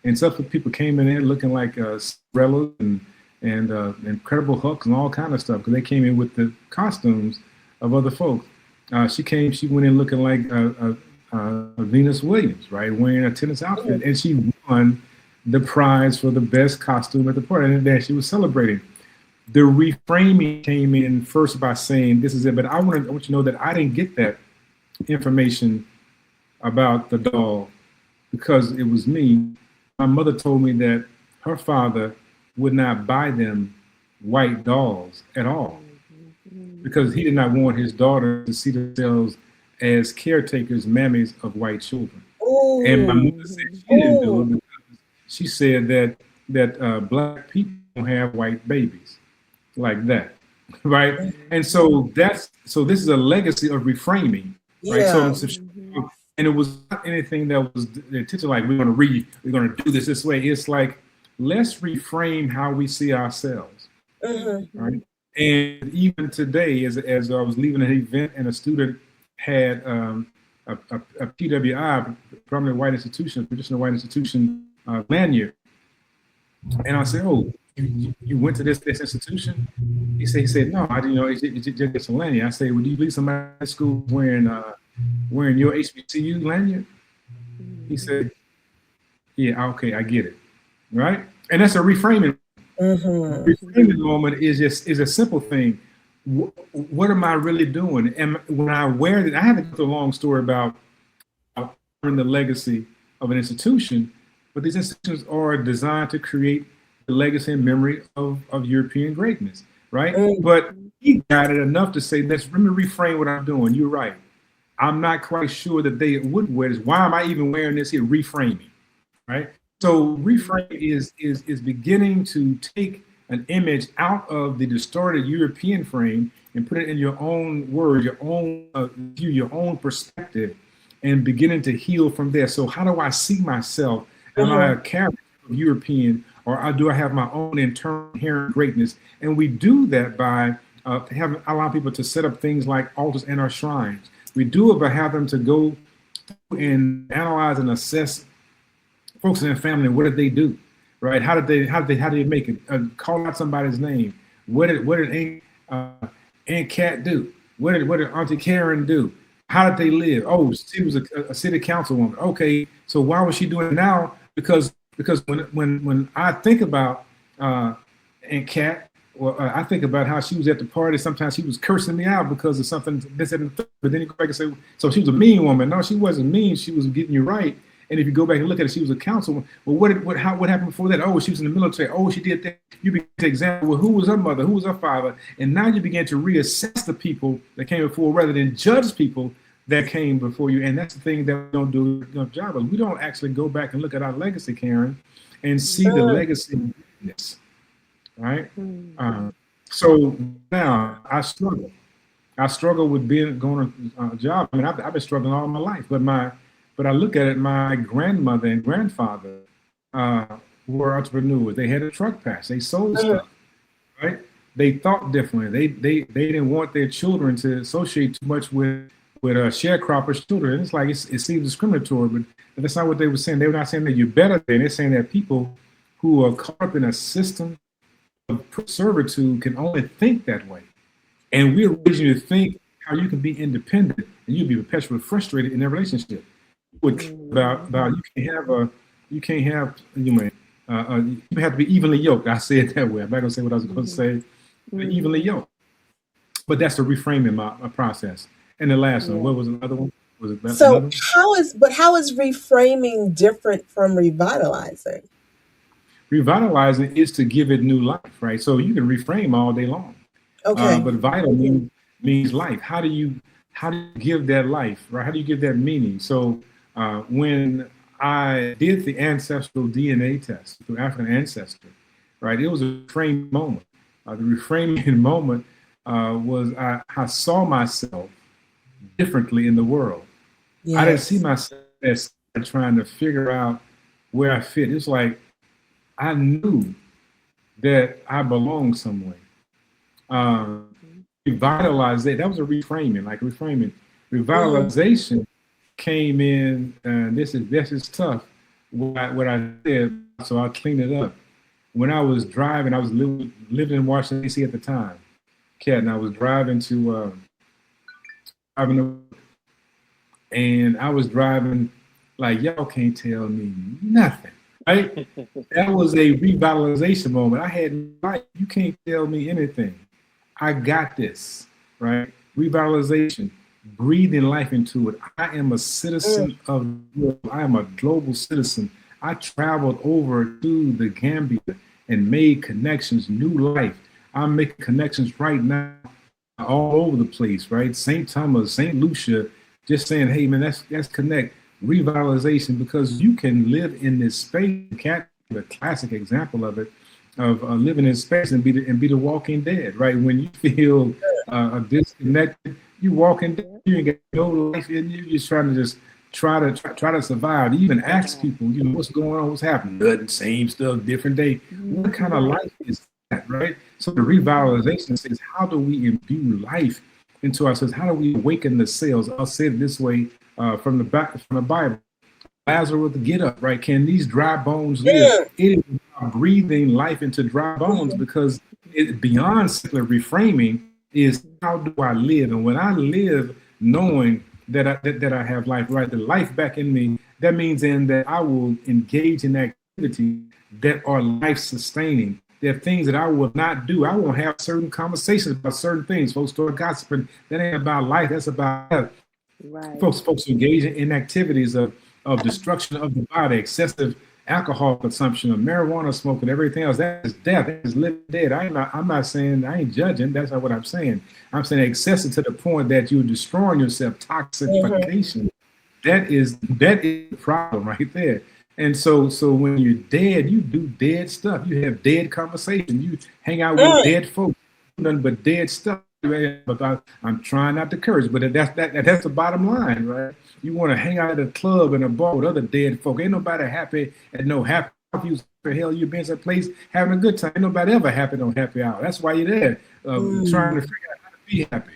And some people came in there looking like Cinderella and Incredible Hulks and all kind of stuff, because they came in with the costumes of other folks. She went in looking like Venus Williams, right, wearing a tennis outfit, and she won the prize for the best costume at the party, and then she was celebrating. The reframing came in first by saying, "This is it," but I want you to know that I didn't get that information about the doll because it was me. My mother told me that her father would not buy them white dolls at all because he did not want his daughter to see themselves as caretakers, mammies of white children. Ooh. And my mother said she didn't do it because she said that black people don't have white babies like that, right? And so this is a legacy of reframing, right? Yeah. And it was not anything that was the intention like we're going to do this way. It's like, let's reframe how we see ourselves, right? And even today, as I was leaving an event and a student had a PWI, prominent white institution, traditional white institution lanyard, and I said, "Oh, you went to this institution?" He said, "No, I didn't know. It's just a lanyard." I said, "Would you leave somebody at school wearing your HBCU lanyard?" He said, "Yeah, okay, I get it." Right? And that's a reframing. Reframing moment is a simple thing. What am I really doing? And when I wear it, I have to go through a long story about the legacy of an institution, but these institutions are designed to create the legacy and memory of European greatness, right? But he got it enough to say, let me reframe what I'm doing. You're right. I'm not quite sure that they would wear this. Why am I even wearing this here? Reframing, right? So reframe is beginning to take an image out of the distorted European frame and put it in your own words, your own view, your own perspective, and beginning to heal from there. So how do I see myself? Am I a character of European, or do I have my own internal inherent greatness? And we do that by allowing people to set up things like altars and our shrines. We do it by having them to go and analyze and assess folks in their family. What did they do, right? How did they make it? Call out somebody's name. What did Aunt Kat do? What did Auntie Karen do? How did they live? Oh, she was a city councilwoman. Okay, so why was she doing it now? Because when I think about Aunt Kat, well, I think about how she was at the party. Sometimes she was cursing me out because of something this and that. But then you go back and say, so she was a mean woman. No, she wasn't mean. She was getting you right. And if you go back and look at it, she was a councilwoman. Well, what happened before that? Oh, she was in the military. Oh, she did that. You begin to examine, well, who was her mother? Who was her father? And now you begin to reassess the people that came before rather than judge people that came before you. And that's the thing that we don't do a good job of. We don't actually go back and look at our legacy, Karen, and see the legacy in this, right? So now I struggle. I struggle with going on a job. I mean, I've been struggling all my life, but I look at it, my grandmother and grandfather were entrepreneurs. They had a truck pass. They sold stuff, right? they thought differently. They didn't want their children to associate too much with sharecroppers' children. It's like it seems discriminatory, but that's not what they were saying. They were not saying that you're better than. They're saying that people who are caught up in a system of servitude can only think that way. And we're raising you to think how you can be independent and you'll be perpetually frustrated in that relationship. About you have to be evenly yoked. I say it that way. I'm not gonna say what I was going to say. Evenly yoked. But that's the reframing process. And the last one, what was another one? Was it so how is reframing different from revitalizing? Revitalizing is to give it new life, right? So you can reframe all day long. Okay. But vital means life. How do you give that life, right? How do you give that meaning? So when I did the ancestral DNA test through African ancestry, right? It was a reframing moment. The reframing moment was I saw myself differently in the world. Yes. I didn't see myself as trying to figure out where I fit. It's like I knew that I belonged somewhere. Revitalize that was a reframing, like reframing. Revitalization came in, and this is tough. What I said, so I'll clean it up. When I was driving, I was living in Washington D.C. at the time, and I was driving to and I was driving like y'all can't tell me nothing. Right? That was a revitalization moment. I had like you can't tell me anything. I got this, right? Revitalization, breathing life into it. I am a citizen of the world. I am a global citizen. I traveled over to the Gambia and made connections, new life. I'm making connections right now all over the place, right? St. Thomas, St. Lucia, just saying, hey man, let's connect. Revitalization, because you can live in this space. The classic example of it, of living in space and be the walking dead, right? When you feel disconnected, you walking dead, you ain't got no life in you. You're just trying to try to survive. You even ask people, what's going on, what's happening? Nothing, same stuff, different day. What kind of life is that, right? So the revitalization says, how do we imbue life into ourselves? How do we awaken the cells? I'll say it this way from the Bible. Lazarus, get up, right? Can these dry bones live? It is breathing life into dry bones, because beyond simply reframing is how do I live? And when I live knowing that I have life, right, the life back in me, that means then that I will engage in activities that are life sustaining. There are things that I will not do. I won't have certain conversations about certain things. Folks start gossiping. That ain't about life. That's about health. Right. Folks engaging in activities of destruction of the body, excessive alcohol consumption, of marijuana smoking, everything else. That is death. That is living dead. I'm not saying, I ain't judging. That's not what I'm saying. I'm saying excessive to the point that you're destroying yourself. Toxification. That is the problem right there. And so when you're dead, you do dead stuff. You have dead conversation. You hang out with dead folks. Nothing but dead stuff. But I'm trying not to curse, but that's the bottom line, right? You want to hang out at a club and a bar with other dead folk. Ain't nobody happy at no happy hour. For hell, you've been to a place having a good time. Ain't nobody ever happy on happy hour. That's why you're there, trying to figure out how to be happy.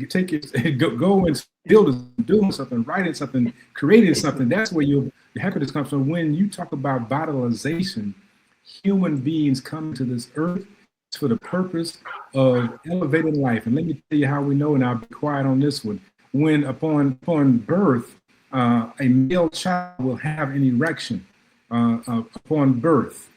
Take it, go and build, doing something, writing something, creating something. That's where your happiness comes from. When you talk about vitalization, human beings come to this earth for the purpose of elevating life. And let me tell you how we know, and I'll be quiet on this one. When upon birth, a male child will have an erection upon birth.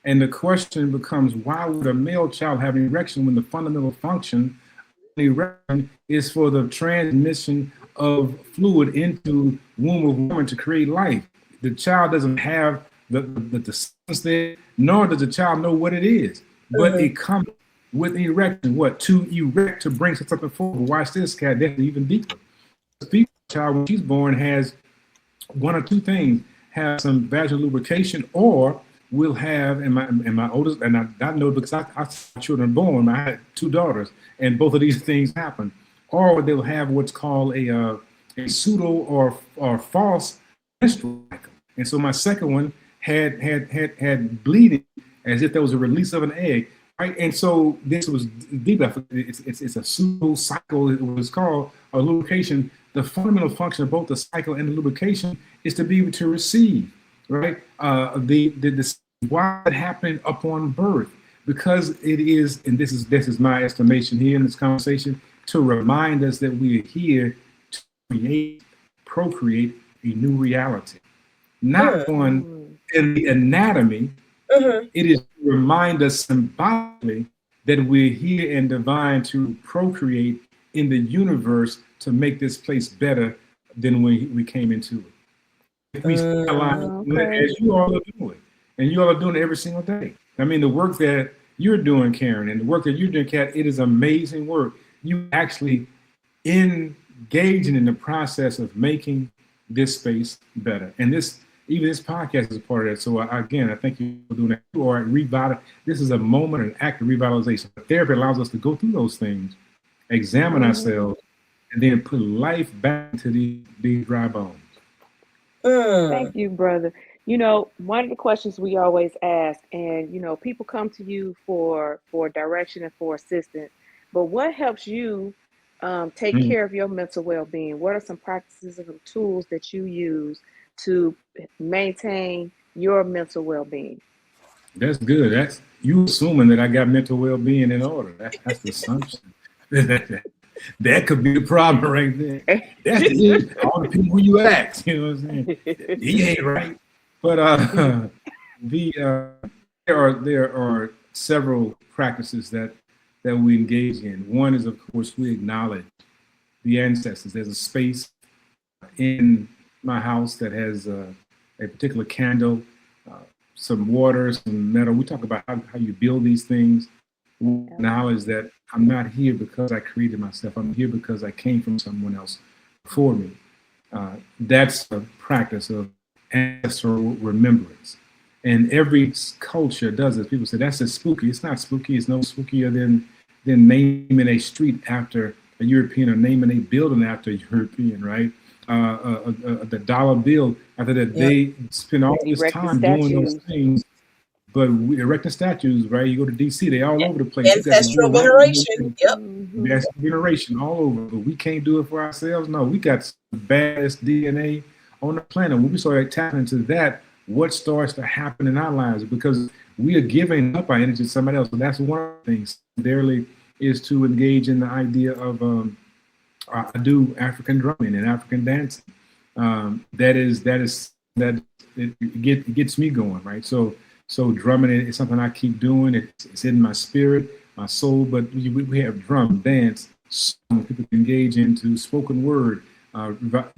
And the question becomes, why would a male child have an erection when the fundamental function of the erection is for the transmission of fluid into womb of woman to create life? The child doesn't have the substance there, nor does the child know what it is. But it comes with the erection. What? To erect, to bring something forward. Watch this, cat. That's even deeper. The female child, when she's born, has one or two things: have some vaginal lubrication, or will have. And my oldest, and I know because I saw children born. I had two daughters, and both of these things happen. Or they'll have what's called a pseudo or false menstrual cycle. And so my second one had bleeding, as if there was a release of an egg. right? And so this was deep. It's a pseudo cycle. It was called a lubrication. The fundamental function of both the cycle and the lubrication is to be able to receive, right? Why it happened upon birth, because it is, and this is my estimation here in this conversation, to remind us that we are here to create, procreate a new reality, not on in the anatomy. It is to remind us symbolically that we're here in divine to procreate in the universe to make this place better than when we came into it. If we align, as you all are doing, and you all are doing it every single day. I mean, the work that you're doing, Karen, and the work that you're doing, Kat, it is amazing work. You actually engaging in the process of making this space better. And even this podcast is a part of that. So again, I thank you for doing that. You are this is a moment, an act of revitalization. Therapy allows us to go through those things, examine ourselves, and then put life back into these dry bones. Thank you, brother. You know, one of the questions we always ask, and you know, people come to you for direction and for assistance, but what helps you take care of your mental well-being? What are some practices and tools that you use to maintain your mental well-being? That's good. That's you assuming that I got mental well-being in order. That's the assumption. That could be the problem right there. That's all the people who you ask, you know what I'm saying? He ain't right. But there are several practices that we engage in. One is, of course, we acknowledge the ancestors. There's a space in my house that has a particular candle, some water, some metal. We talk about how you build these things. Knowledge that I'm not here because I created myself. I'm here because I came from someone else before me. That's a practice of ancestral remembrance. And every culture does this. People say, that's just spooky. It's not spooky. It's no spookier than naming a street after a European or naming a building after a European, right? The dollar bill, after that, they spend all this time doing those things. But we erecting statues, right? You go to DC, they all over the place. Ancestral veneration. Ancestral veneration all over. But we can't do it for ourselves. No, we got the baddest DNA on the planet. When we start tapping into that, what starts to happen in our lives? Because we are giving up our energy to somebody else. And that's one of the things. Secondarily is to engage in the idea of I do African drumming and African dancing. It gets me going, right? So drumming is something I keep doing. It's in my spirit, my soul. But we have drum, dance, song. People can engage into spoken word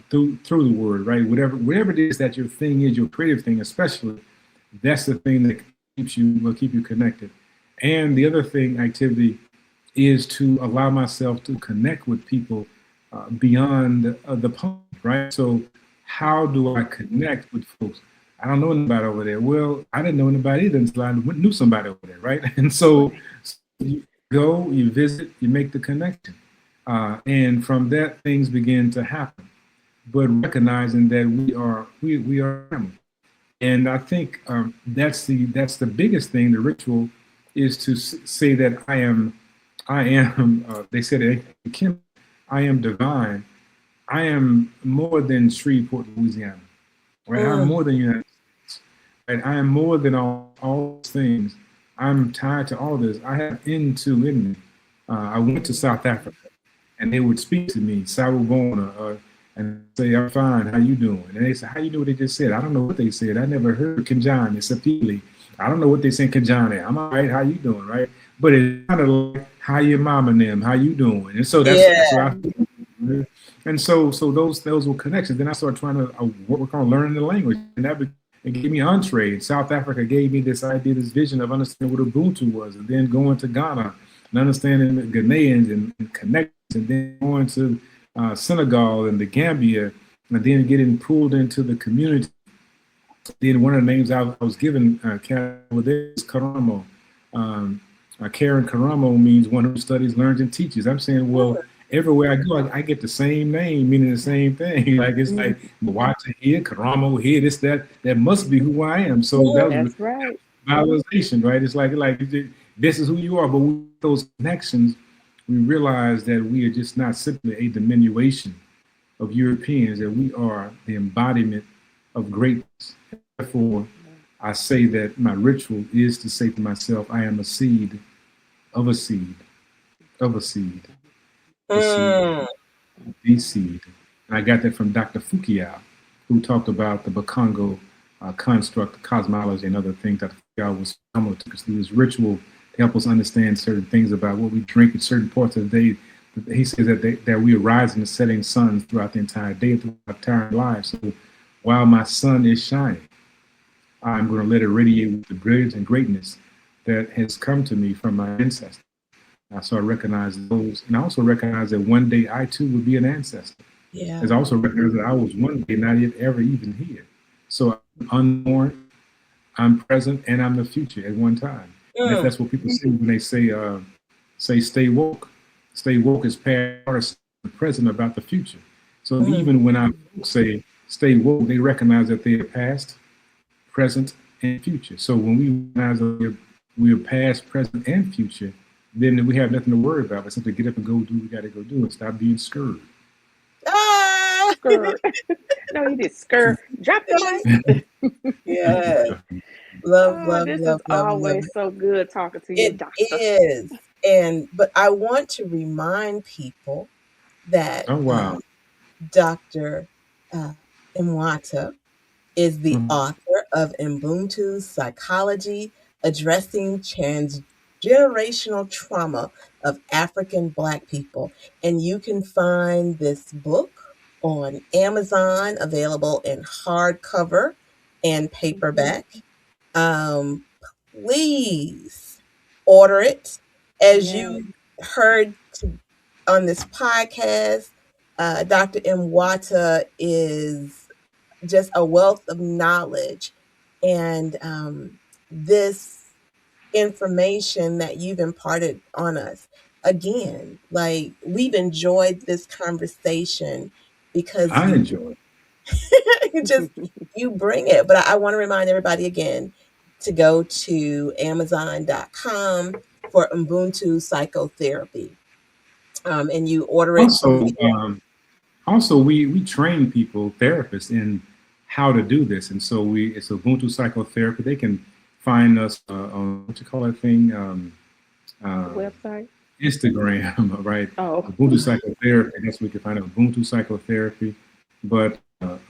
through the word, right? Whatever it is that your thing is, your creative thing, especially, that's the thing that will keep you connected. And the other activity, is to allow myself to connect with people beyond the point, right? So how do I connect with folks? I don't know anybody over there. Well, I didn't know anybody either until I knew somebody over there, right? And so you go, you visit, you make the connection. And from that, things begin to happen. But recognizing that we are family. And I think that's the biggest thing. The ritual is to say that I am, they said it, I am divine. I am more than Shreveport, Louisiana. Right? I'm more than United States. Right? I am more than all things. I'm tied to all this. I have in me. I went to South Africa, and they would speak to me, Sawubona, and say, I'm fine, how you doing? And they say, how you know what they just said? I don't know what they said. I never heard Kinjani, Sapili. I don't know what they say Kinjani. I'm all right, how you doing, right? But it's kind of like, how your mom and them, how you doing? And so that's what I feel. And so those were connections. Then I started trying to work on learning the language, and it gave me entree. South Africa gave me this idea, this vision of understanding what Ubuntu was, and then going to Ghana and understanding the Ghanaians and connections, and then going to Senegal and the Gambia, and then getting pulled into the community. Then one of the names I was given, over there, is Karamo. Karen Karamo means one who studies, learns, and teaches. I'm saying, well, everywhere I go, I get the same name, meaning the same thing. Like it's like Mwata here, Karamo here, this, that must be who I am. So that's right. Visualization, right? It's like this is who you are. But with those connections, we realize that we are just not simply a diminution of Europeans, that we are the embodiment of greatness. Therefore, I say that my ritual is to say to myself, I am a seed of a seed of a seed, a seed, the seed. And I got that from Dr. Fukuyama, who talked about the Bakongo construct, cosmology, and other things. Dr. Fukuyama was phenomenal, took us through this ritual to help us understand certain things about what we drink at certain parts of the day. He says that we are rising and setting suns throughout the entire day, throughout our entire lives. So while my sun is shining, I'm going to let it radiate with the brilliance and greatness that has come to me from my ancestors. So I recognize those, and I also recognize that one day I too would be an ancestor. Yeah. As I also recognize that I was one day not yet ever even here. So I'm unborn, I'm present, and I'm the future at one time. And that's what people say when they say stay woke. Stay woke is past, present about the future. So even when I say stay woke, they recognize that they are past, present, and future. So when we recognize that we are past, present, and future, then we have nothing to worry about, but simply get up and go do what we got to go do and stop being scared. Scared. No, you did scared. Drop the mic. Yeah. Love, this love, is always so good talking to you, Doctor. It is. But I want to remind people that Dr. Mwata is the author of Ubuntu Psychology, Addressing Transgenerational Trauma of African Black People. And you can find this book on Amazon, available in hardcover and paperback. Please order it. As you heard on this podcast, Dr. Mwata is just a wealth of knowledge, and this information that you've imparted on us, again, like, we've enjoyed this conversation because I enjoy it. You bring it. But I want to remind everybody again to go to Amazon.com for Ubuntu Psychotherapy, and you order it. Also, we train people, therapists, in how to do this, and so it's Ubuntu Psychotherapy. They can find us on what you call that thing, website, Instagram, right? Oh, Ubuntu Psychotherapy. That's where you can find it, Ubuntu Psychotherapy. But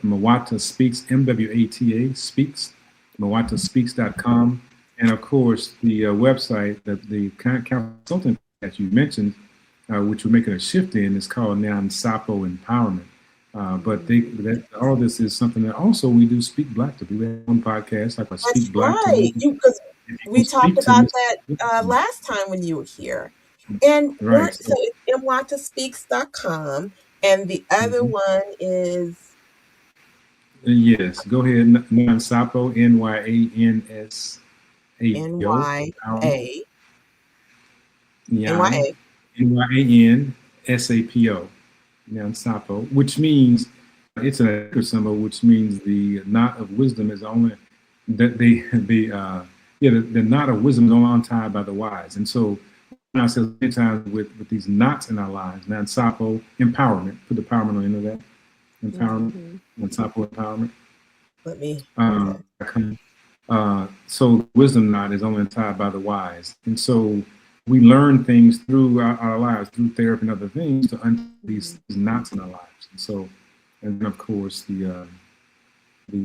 Mwata Speaks, MWATA Speaks, MwataSpeaks.com, and of course the website that the consultant that you mentioned, which we're making a shift in, is called now Sapo Empowerment. But all this is something that also we do Speak Black to. We have one podcast like Speak Black to. Because we talked about that last time when you were here. And so it's MwataSpeaks.com, and the other one is. Yes, go ahead. Nyansapo, NYANSAPO. NYANSAPO. Nyansapo, which means it's an anchor symbol, which means the knot of wisdom is only that the knot of wisdom is only untied by the wise. And so I say many times with these knots in our lives, Nyansapo, empowerment, put the empowerment on the end of that. Empowerment, Nyansapo empowerment. Let me. So wisdom knot is only tied by the wise, and so we learn things through our lives, through therapy and other things, to untie these knots in our lives. And so, and then of course the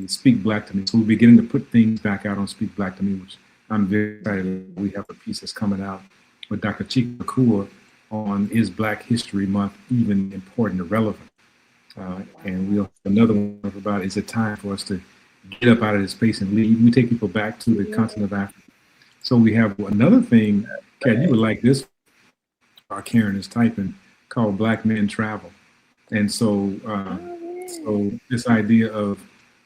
Speak Black to Me. So we're beginning to put things back out on Speak Black to Me, which I'm very excited. We have a piece that's coming out with Dr. Chika Kakur on Is Black History Month even important or relevant? And we'll have another one about, is it time for us to get up out of this space and leave? We take people back to the continent of Africa. So we have another thing, Kat, you would like this, Karen is typing, called Black Men Travel. And so so this idea of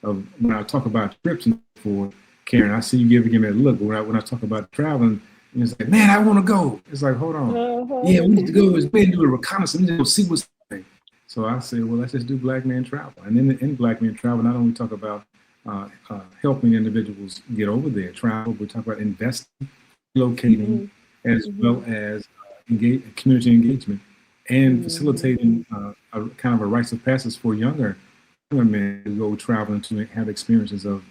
when I talk about trips and for Karen, I see you give me a look, but when I talk about traveling, it's like, man, I want to go. It's like, hold on. Yeah, we need to go. We need to do a reconnaissance. We need to go see what's happening. So I say, well, let's just do Black Men Travel. And in Black Men Travel, not only talk about helping individuals get over there, travel, we talk about investing, locating, as well as community engagement, and facilitating a kind of a rites of passage for younger men to go traveling to have experiences of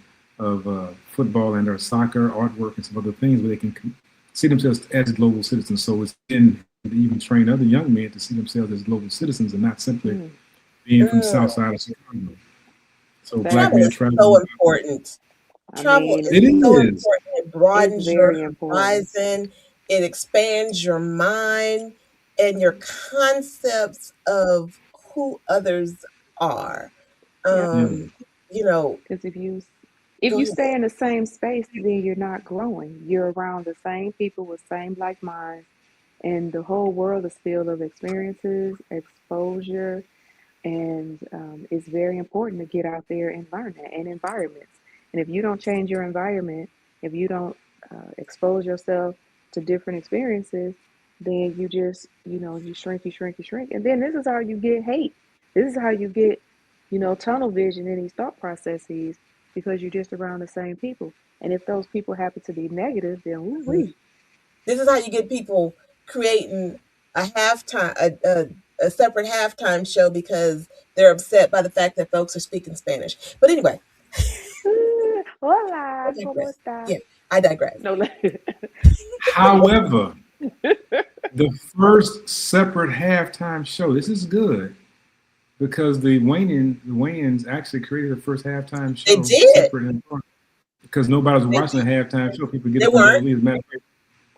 football and or soccer, artwork, and some other things where they can see themselves as global citizens. So it's in to even train other young men to see themselves as global citizens and not simply being from South Side of Chicago. So Black men travel is so important. Travel is so important. It broadens your horizon. It expands your mind and your concepts of who others are. You know, because if you stay in the same space, then you're not growing. You're around the same people with same like minds, and the whole world is filled of experiences, exposure, and it's very important to get out there and learn that and environments. And if you don't change your environment, if you don't expose yourself to different experiences, then you just, you shrink, and then this is how you get hate. This is how you get, tunnel vision in these thought processes, because you're just around the same people. And if those people happen to be negative, then woo-wee. This is how you get people creating a separate halftime show because they're upset by the fact that folks are speaking Spanish. But anyway. Hola, ¿cómo está? Yeah, I digress. No, however, the first separate halftime show, this is good, because the Wayans actually created the first halftime show. They did. Because nobody was watching the halftime show. People get up and leave.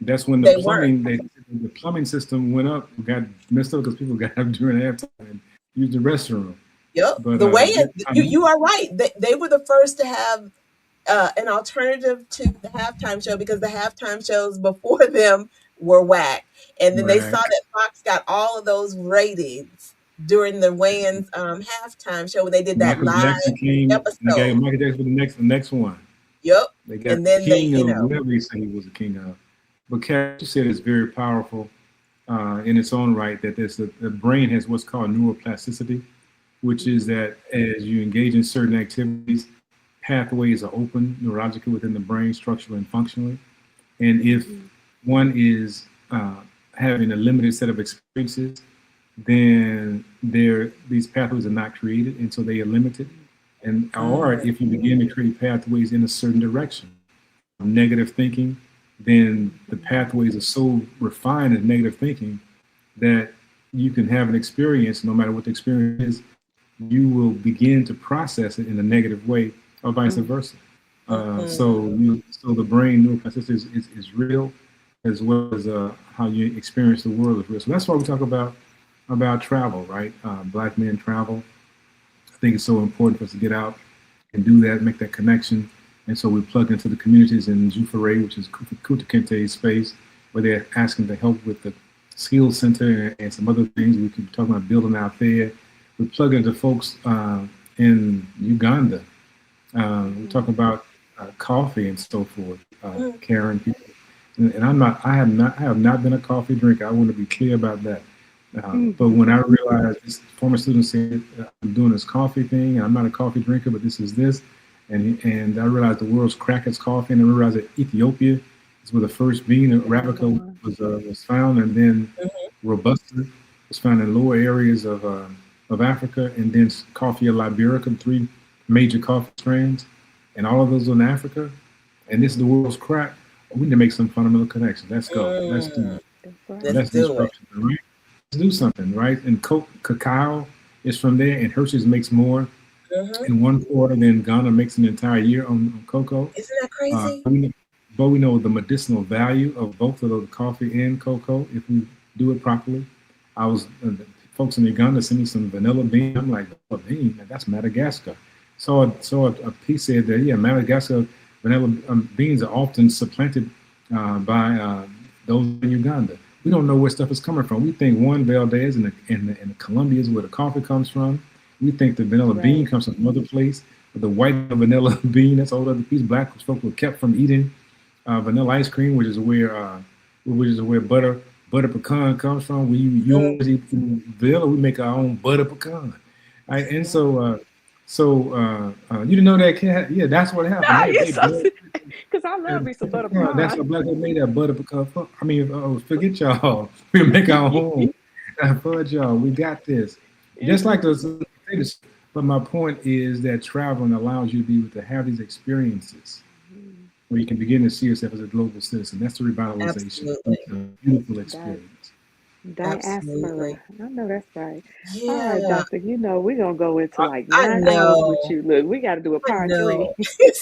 That's when the plumbing system went up, got messed up because people got up during halftime and used the restroom. Yep. But the Wayans, you are right. They were the first to have an alternative to the halftime show, because the halftime shows before them were whack. And then they saw that Fox got all of those ratings during the Wayans halftime show when they did that live episode. They got Michael Jackson for the next one. Yep. They got and then king of whatever he said he was a king of. But Kat, you said it's very powerful in its own right, that the brain has what's called neuroplasticity, which is that as you engage in certain activities, pathways are open neurologically within the brain, structurally and functionally. And if one is having a limited set of experiences, then these pathways are not created, and so they are limited. And or if you begin to create pathways in a certain direction, negative thinking, then the pathways are so refined in negative thinking that you can have an experience, no matter what the experience is, you will begin to process it in a negative way, or vice versa. So the brain neuroplasticity is real, as well as how you experience the world is real. So that's why we talk about travel, right? Black men travel. I think it's so important for us to get out and do that, make that connection. And so we plug into the communities in Jufere, which is Kuta Kinte's space, where they're asking to help with the skills center and some other things. We keep talking about building out there. We plug into folks in Uganda. We talk about coffee and so forth, caring people. And I have not been a coffee drinker. I want to be clear about that. But when I realized, this former student said, I'm doing this coffee thing, I'm not a coffee drinker, but this is this. And I realized the world's crackest coffee, and I realized that Ethiopia is where the first bean, Arabica, was found, and then Robusta was found in lower areas of Africa, and then Coffea liberica, 3 major coffee strains, and all of those are in Africa. And this is the world's crack. We need to make some fundamental connections. Let's go. Let's do it. Let's do it. Right? Let's do something, right? And cacao is from there, and Hershey's makes more in 1 quarter than Ghana makes an entire year on cocoa. Isn't that crazy? But we know the medicinal value of both of those, coffee and cocoa, if we do it properly. I was folks in Uganda sent me some vanilla bean. I'm like, vanilla bean? That's Madagascar. So a piece said that Madagascar vanilla beans are often supplanted by those in Uganda. We don't know where stuff is coming from. We think Juan Valdez and the Colombia is where the coffee comes from. We think the vanilla bean comes from another place. But the white vanilla bean, that's a whole other piece. Black folks were kept from eating vanilla ice cream, which is where butter pecan comes from. We use vanilla, we make our own butter pecan. Right? And so So you didn't know that, Kat? Yeah, that's what happened. No, They because I love me some butter pecan. that's what Black made that butter pecan. I mean, forget y'all. We make our own fudge, y'all. We got this. Just like the but my point is that traveling allows you to be able to have these experiences where you can begin to see yourself as a global citizen. That's the revitalization. Absolutely. It's a beautiful experience. Diaspora. I know that's right. All right, Yeah, doctor. We're gonna go into like I 9 hours with know. you. Look, we got to do a I part know. 3.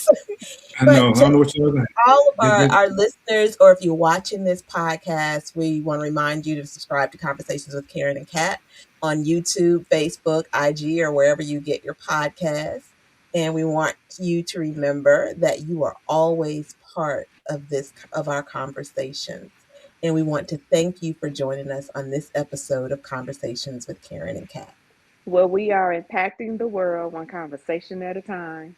I know. But I don't know what you're doing. all of Just, our listeners, or if you're watching this podcast, we want to remind you to subscribe to Conversations with Karen and Kat on YouTube, Facebook, IG, or wherever you get your podcasts. And we want you to remember that you are always part of our conversations. And we want to thank you for joining us on this episode of Conversations with Karen and Kat. Well, we are impacting the world one conversation at a time.